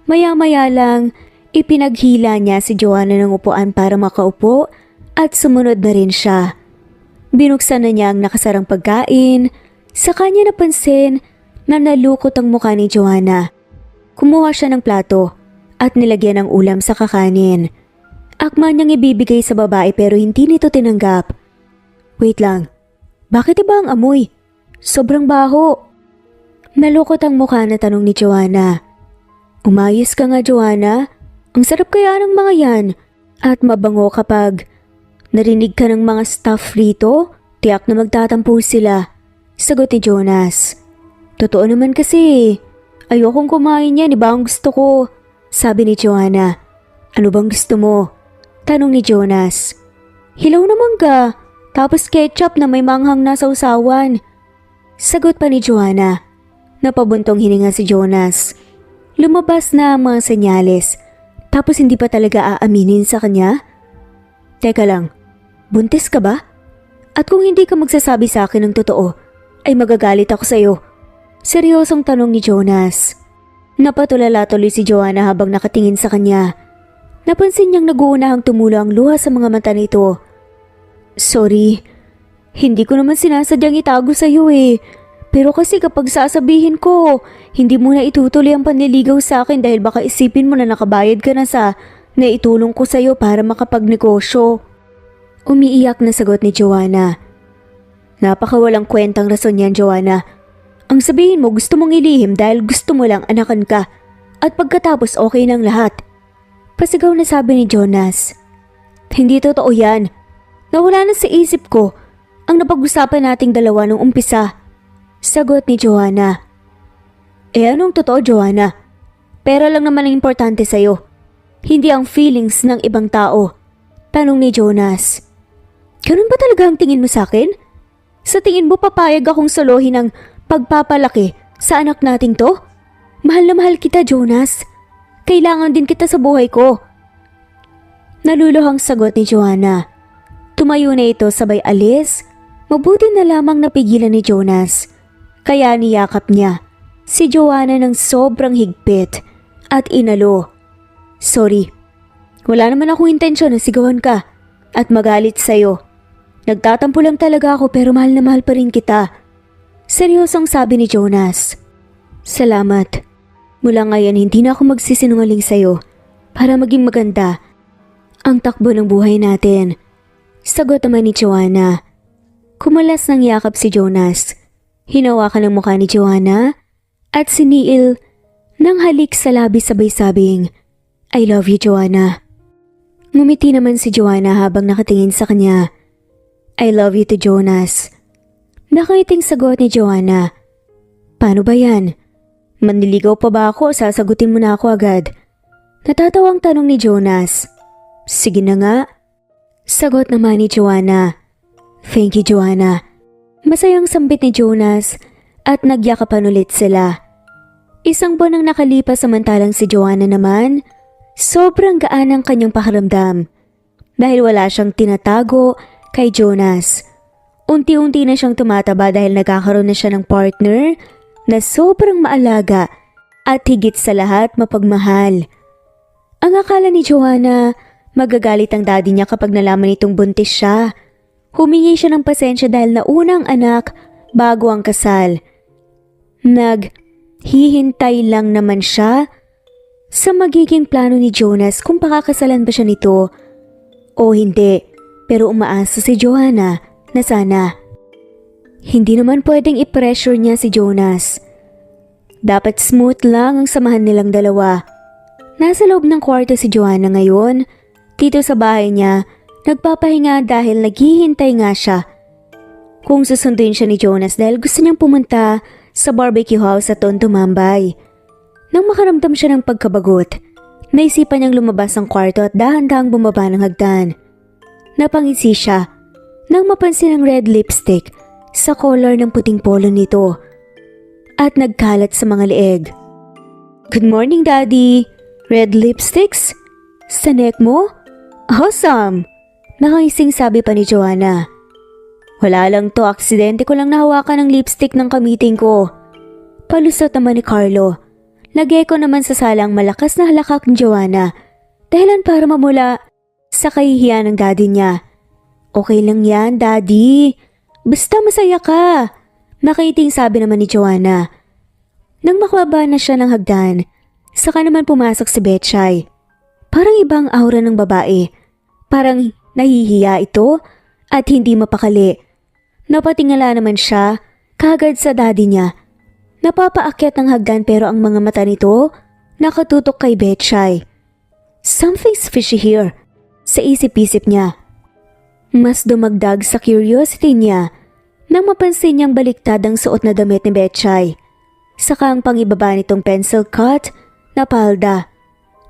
Maya-maya lang ipinaghila niya si Joanna ng upuan para makaupo at sumunod na rin siya. Binuksan na niya ang nakasarang pagkain. Sa kanya napansin na nalukot ang mukha ni Joanna. Kumuha siya ng plato at nilagyan ng ulam sa kakanin. Akma niyang ibibigay sa babae pero hindi nito tinanggap. Wait lang, bakit iba ang amoy? Sobrang baho. Nalukot ang mukha na tanong ni Joanna. Umayos ka nga, Joanna. Ang sarap kaya ng mga yan. At mabango kapag narinig ka ng mga staff rito, tiyak na magtatampo sila. Sagot ni Jonas. Totoo naman kasi. Ayokong kumain yan, iba ang gusto ko. Sabi ni Joanna. Ano bang gusto mo? Tanong ni Jonas. Hilaw naman ka. Tapos ketchup na may manghang na sausawan. Sagot pa ni Joanna. Napabuntong hininga si Jonas. Lumabas na ang mga senyales. Tapos hindi pa talaga aaminin sa kanya? Teka lang, buntis ka ba? At kung hindi ka magsasabi sa akin ng totoo, ay magagalit ako sa'yo. Seryosong tanong ni Jonas. Napatulala tuloy si Joanna habang nakatingin sa kanya. Napansin niyang naguunahang tumulo ang luha sa mga mata nito. Sorry, hindi ko naman sinasadyang itago sa'yo eh. Pero kasi kapag sasabihin ko, hindi mo na itutuloy ang panliligaw sa akin dahil baka isipin mo na nakabayad ka na sa naitulong ko sa'yo para makapagnegosyo. Umiiyak na sagot ni Joanna. Napakawalang kwentang rason yan, Joanna. Ang sabihin mo gusto mong ilihim dahil gusto mo lang anakan ka at pagkatapos okay ng lahat. Pasigaw na sabi ni Jonas. Hindi totoo yan. Nawala na sa isip ko ang napag-usapan nating dalawa nung umpisa. Sagot ni Joanna. Anong totoo, Joanna? Pera lang naman ang importante sa'yo. Hindi ang feelings ng ibang tao. Tanong ni Jonas. Ganun ba talaga ang tingin mo sa akin? Sa tingin mo papayag akong solohin ang pagpapalaki sa anak nating to? Mahal na mahal kita, Jonas. Kailangan din kita sa buhay ko. Naluluhang sagot ni Joanna. Tumayo na ito sabay alis. Mabuti na lamang napigilan ni Jonas. Kaya niyakap niya si Joanna ng sobrang higpit at inalo. Sorry, wala naman akong intensyon na sigawan ka at magalit sa'yo. Nagtatampo lang talaga ako pero mahal na mahal pa rin kita. Seryosong sabi ni Jonas. Salamat. Mula ngayon hindi na ako magsisinungaling sa'yo para maging maganda ang takbo ng buhay natin. Sagot naman ni Joanna. Kumalas ng yakap si Jonas. Hinawakan ang mukha ni Joanna at siniil ng halik sa labi sabay sabing, I love you, Joanna. Ngumiti naman si Joanna habang nakatingin sa kanya. I love you to Jonas. Nakangiting sagot ni Joanna. Paano ba yan? Manliligaw pa ba ako o sasagutin mo na ako agad? Natatawang tanong ni Jonas. Sige na nga. Sagot naman ni Joanna. Thank you, Joanna. Masayang sambit ni Jonas at nagyakapan ulit sila. Isang buwan ang nakalipas samantalang si Joanna naman, sobrang gaan ang kanyang pakiramdam dahil wala siyang tinatago kay Jonas. Unti-unti na siyang tumataba dahil nagkakaroon na siya ng partner na sobrang maalaga at higit sa lahat mapagmahal. Ang akala ni Joanna, magagalit ang daddy niya kapag nalaman itong buntis siya. Humingi siya ng pasensya dahil naunang anak bago ang kasal. Naghihintay lang naman siya sa magiging plano ni Jonas kung pakakasalan ba siya nito o hindi. Pero umaasa si Joanna na sana. Hindi naman pwedeng i-pressure niya si Jonas. Dapat smooth lang ang samahan nilang dalawa. Nasa loob ng kwarto si Joanna ngayon. Dito sa bahay niya, nagpapahinga dahil naghihintay nga siya kung susunduin siya ni Jonas dahil gusto niyang pumunta sa barbecue house at doon tumambay. Nang makaramdam siya ng pagkabagot, naisipan niyang lumabas ng kwarto at dahan-dahang bumaba ng hagdan. Napangisi siya nang mapansin ang red lipstick sa collar ng puting polo nito at nagkalat sa mga leeg. Good morning, Daddy! Red lipsticks? Sa neck mo? Awesome! Nakaising sabi pa ni Joanna. Wala lang to, aksidente ko lang nahawakan ng lipstick ng kamiting ko. Palusot naman ni Carlo. Lagay ko naman sa salang malakas na halakak ni Joanna. Dahilan para mamula sa kahihiyan ng daddy niya. Okay lang yan, Daddy. Basta masaya ka. Nakaiting sabi naman ni Joanna. Nang makababa na siya ng hagdan, saka naman pumasok si Betchay. Parang ibang aura ng babae. Parang nahihiya ito at hindi mapakali. Napatingala naman siya kagad sa daddy niya. Napapaakyat ng hagdan pero ang mga mata nito nakatutok kay Betchay. Something's fishy here, sa isip-isip niya. Mas dumagdag sa curiosity niya nang mapansin niyang baliktad ang suot na damit ni Betchay. Saka ang pangibaba nitong pencil cut na palda.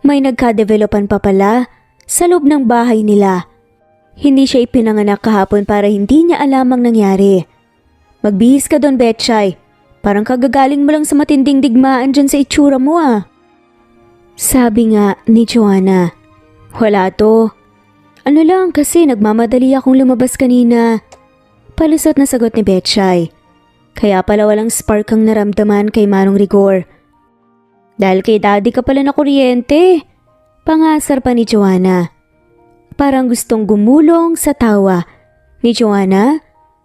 May nagka-developan pa pala sa loob ng bahay nila. Hindi siya ipinanganak kahapon para hindi niya alam ang nangyari. Magbihis ka doon, Betchay. Parang kagagaling mo lang sa matinding digmaan dyan sa itsura mo ah. Sabi nga ni Joanna. Wala to. Ano lang kasi nagmamadali akong lumabas kanina. Palusot na sagot ni Betchay. Kaya pala walang spark ang naramdaman kay Manong Rigor. Dahil kay daddy ka pala na kuryente. Pangasar pa ni Joanna. Parang gustong gumulong sa tawa ni Joanna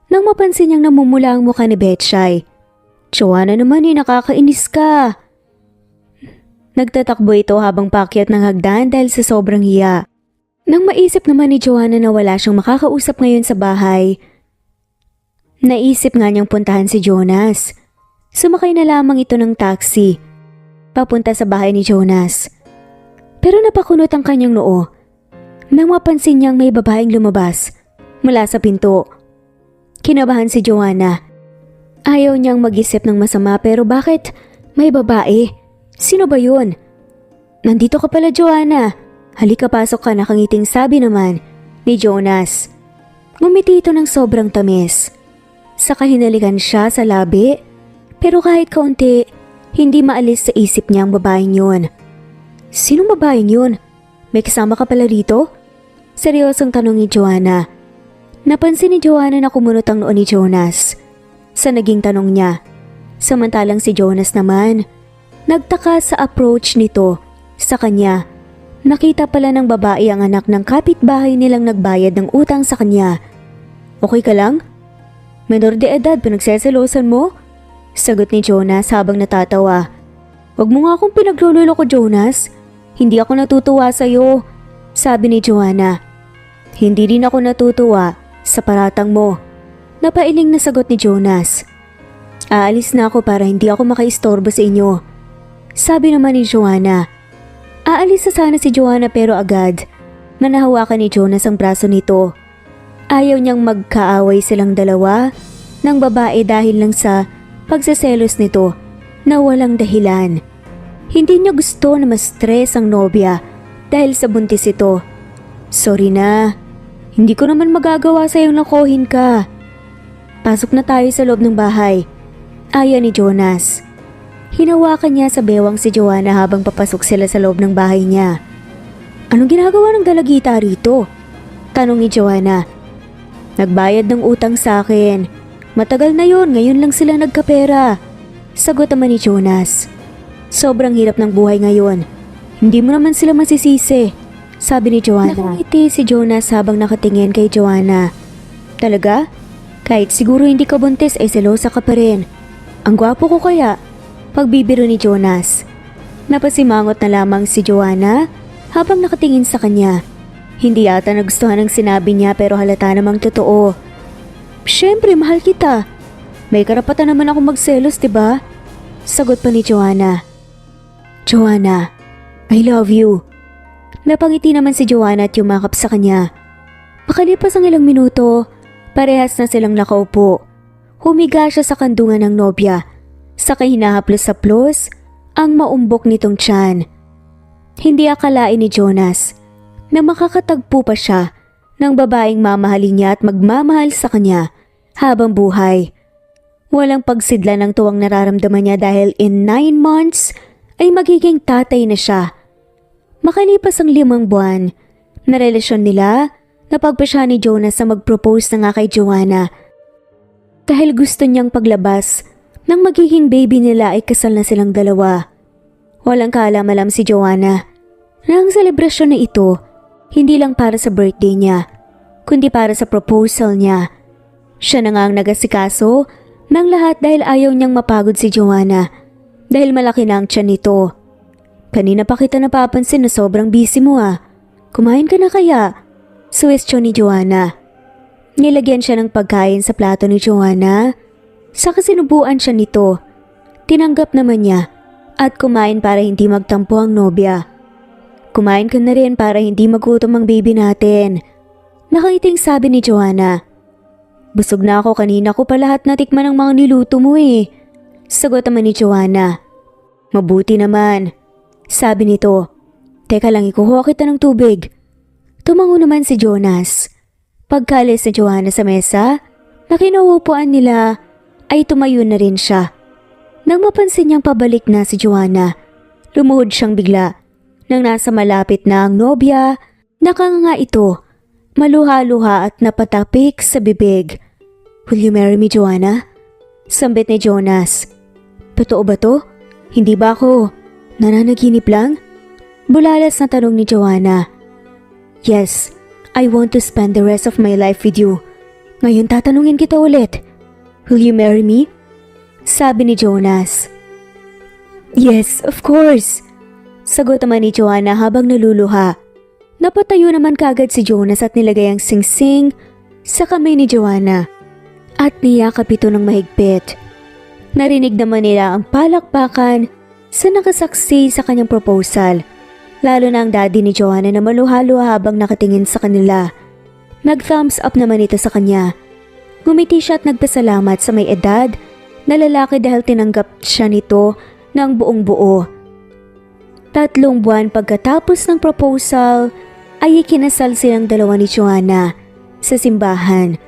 nang mapansin niyang namumula ang mukha ni Betchay. Joanna naman nakakainis ka. Nagtatakbo ito habang paakyat ng hagdan dahil sa sobrang hiya. Nang maisip naman ni Joanna na wala siyang makakausap ngayon sa bahay, naisip nga niyang puntahan si Jonas. Sumakay na lamang ito ng taxi papunta sa bahay ni Jonas. Pero napakunot ang kanyang noo nang mapansin niyang may babaeng lumabas mula sa pinto. Kinabahan si Joanna. Ayaw niyang mag-isip ng masama pero bakit may babae? Sino ba yun? Nandito ka pala, Joanna. Halika, pasok ka, nakangiting sabi naman ni Jonas. Ngumiti ito ng sobrang tamis. Saka hinalikan siya sa labi pero kahit kaunti hindi maalis sa isip niya ang babaeng yun. Sinong babaeng yun? May kasama ka pala rito? Seryosong tanong ni Joanna. Napansin ni Joanna na kumunot ang noo ni Jonas sa naging tanong niya. Samantalang si Jonas naman, nagtaka sa approach nito sa kanya. Nakita pala ng babae ang anak ng kapitbahay nilang nagbayad ng utang sa kanya. Okay ka lang? Menor de edad, pinagseselosan mo? Sagot ni Jonas habang natatawa. Wag mo nga akong pinaglulolo ko, Jonas. Hindi ako natutuwa sa'yo, sabi ni Joanna. Hindi din ako natutuwa sa paratang mo. Napailing na sagot ni Jonas. Aalis na ako para hindi ako makaistorbo sa inyo, sabi naman ni Joanna. Aalis na sana si Joanna pero agad na nahawakan ni Jonas ang braso nito. Ayaw niyang magkaaway silang dalawa ng babae dahil lang sa pagseselos nito na walang dahilan. Hindi niya gusto na ma-stress ang nobya dahil sa buntis ito. Sorry na, Hindi ko naman magagawa sa'yong lakohin ka. Pasok na tayo sa loob ng bahay. Ayaw ni Jonas. Hinawakan niya sa bewang si Joanna habang papasok sila sa loob ng bahay niya. Anong ginagawa ng dalagita rito? Tanong ni Joanna. Nagbayad ng utang sa akin. Matagal na yon, ngayon lang sila nagkapera. Sagot naman ni Jonas. Sobrang hirap ng buhay ngayon. Hindi mo naman sila masisisi. Sabi ni Joanna. Nakangiti si Jonas habang nakatingin kay Joanna. Talaga? Kahit siguro hindi ka buntis ay selosa ka pa rin. Ang gwapo ko kaya? Pagbibiro ni Jonas. Napasimangot na lamang si Joanna habang nakatingin sa kanya. Hindi yata nagustuhan ang sinabi niya pero halata namang totoo. Siyempre, mahal kita. May karapatan naman ako magselos, diba? Sagot pa ni Joanna. Joanna, I love you. Napangiti naman si Joanna at yumakap sa kanya. Makalipas ang ilang minuto, parehas na silang nakaupo. Humiga siya sa kandungan ng nobya. Saka hinahaplos-haplos ang maumbok nitong tiyan. Hindi akalain ni Jonas na makakatagpo pa siya ng babaeng mamahalin niya at magmamahal sa kanya habang buhay. Walang pagsidla ng tuwang nararamdaman niya dahil in 9 months ay magiging tatay na siya. Makalipas ang 5 buwan na relasyon nila, napagpa siya ni Jonas na mag-propose na nga kay Joanna. Dahil gusto niyang paglabas nang magiging baby nila ay kasal na silang dalawa. Walang kaalam-alam si Joanna na ang selebrasyon na ito hindi lang para sa birthday niya, kundi para sa proposal niya. Siya na nga ang nagasikaso ng lahat dahil ayaw niyang mapagod si Joanna dahil malaki na ang tiyan nito. Kanina pa kita napapansin na sobrang busy mo ah. Kumain ka na kaya? Suwestyon ni Joanna. Nilagyan siya ng pagkain sa plato ni Joanna. Saka sinubuan siya nito. Tinanggap naman niya at kumain para hindi magtampo ang nobya. Kumain ka na rin para hindi magutom ang baby natin. Nakangiting sabi ni Joanna. Busog na ako, kanina ko pa lahat natikman ng mga niluto mo eh. Sagot naman ni Joanna. Mabuti naman. Sabi nito. Teka lang, ikuha kita ng tubig. Tumango naman si Jonas. Pagkalis ni Joanna sa mesa, na kinauupuan nila ay tumayo na rin siya. Nang mapansin niyang pabalik na si Joanna, lumuhod siyang bigla. Nang nasa malapit na ang nobya, nakanganga ito, maluha-luha at napatapik sa bibig. Will you marry me, Joanna? Sambit ni Jonas. Totoo ba to? Hindi ba ako nananaginip lang? Bulalas na tanong ni Joanna. Yes, I want to spend the rest of my life with you. Ngayon tatanungin kita ulit. Will you marry me? Sabi ni Jonas. Yes, of course. Sagot naman ni Joanna habang naluluha. Napatayo naman kagad si Jonas at nilagay ang singsing sa kamay ni Joanna at niyakap ito ng mahigpit. Narinig naman nila ang palakpakan sa nakasaksi sa kanyang proposal, lalo na ang daddy ni Joanna na maluha-luha habang nakatingin sa kanila. Nag-thumbs up naman ito sa kanya. Ngumiti siya at nagpasalamat sa may edad na lalaki dahil tinanggap siya nito ng buong buo. 3 buwan pagkatapos ng proposal ay ikinasal silang dalawa ni Joanna sa simbahan.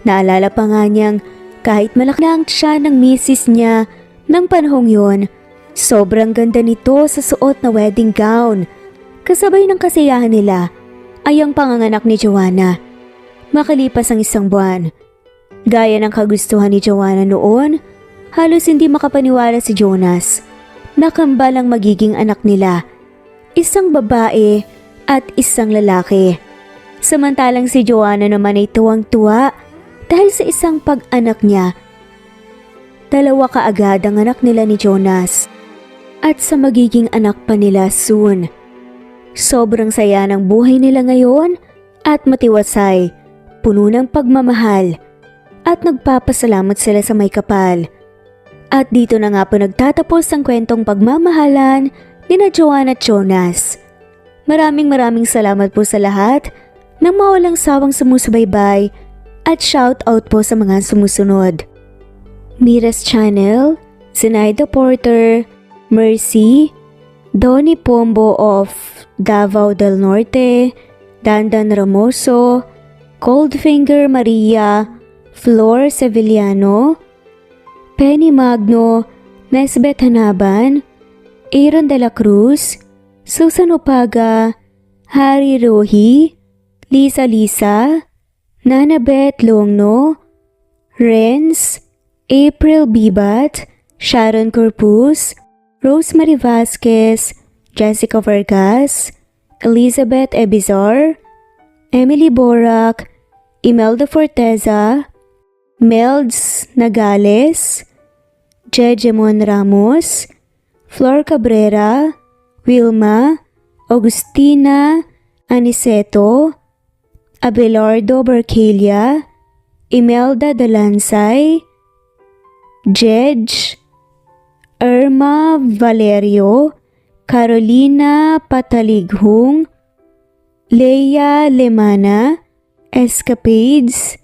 Naalala pa nga niyang kahit malaki na ang tiyan ng misis niya ng panahong yon, sobrang ganda nito sa suot na wedding gown. Kasabay ng kasiyahan nila ay ang panganganak ni Joanna. Makalipas ang 1 buwan, gaya ng kagustuhan ni Joanna noon, halos hindi makapaniwala si Jonas na kambal ang magiging anak nila, 1 babae at 1 lalaki. Samantalang si Joanna naman ay tuwang-tuwa dahil sa isang pag-anak niya. 2 kaagad ang anak nila ni Jonas at sa magiging anak pa nila soon. Sobrang saya ng buhay nila ngayon at matiwasay, puno ng pagmamahal at nagpapasalamat sila sa may kapal. At dito na nga po nagtatapos ang kwentong pagmamahalan ni na Joanna at Jonas. Maraming salamat po sa lahat ng mawalang sawang sumusubaybay at shout out po sa mga sumusunod. Mira's Channel, Zenaida Porter, Mercy, Donnie Pombo of Davao del Norte, Dandan Ramoso, Coldfinger Maria Flor Sevillano, Penny Magno Nesbeth Hanaban, Aaron de la Cruz, Susan Opaga, Harry Rohi, Lisa, Nanabeth Longno, Renz, April Bibat, Sharon Corpus, Rosemary Vasquez, Jessica Vargas, Elizabeth Ebizar, Emily Borak, Imelda Forteza, Melds Nagales, Jejemon Ramos, Flor Cabrera, Wilma, Augustina Aniceto, Abelardo Barcalia, Imelda Dalansay, Jedge, Irma Valerio, Carolina Patalighung, Leia Lemana, Escapades,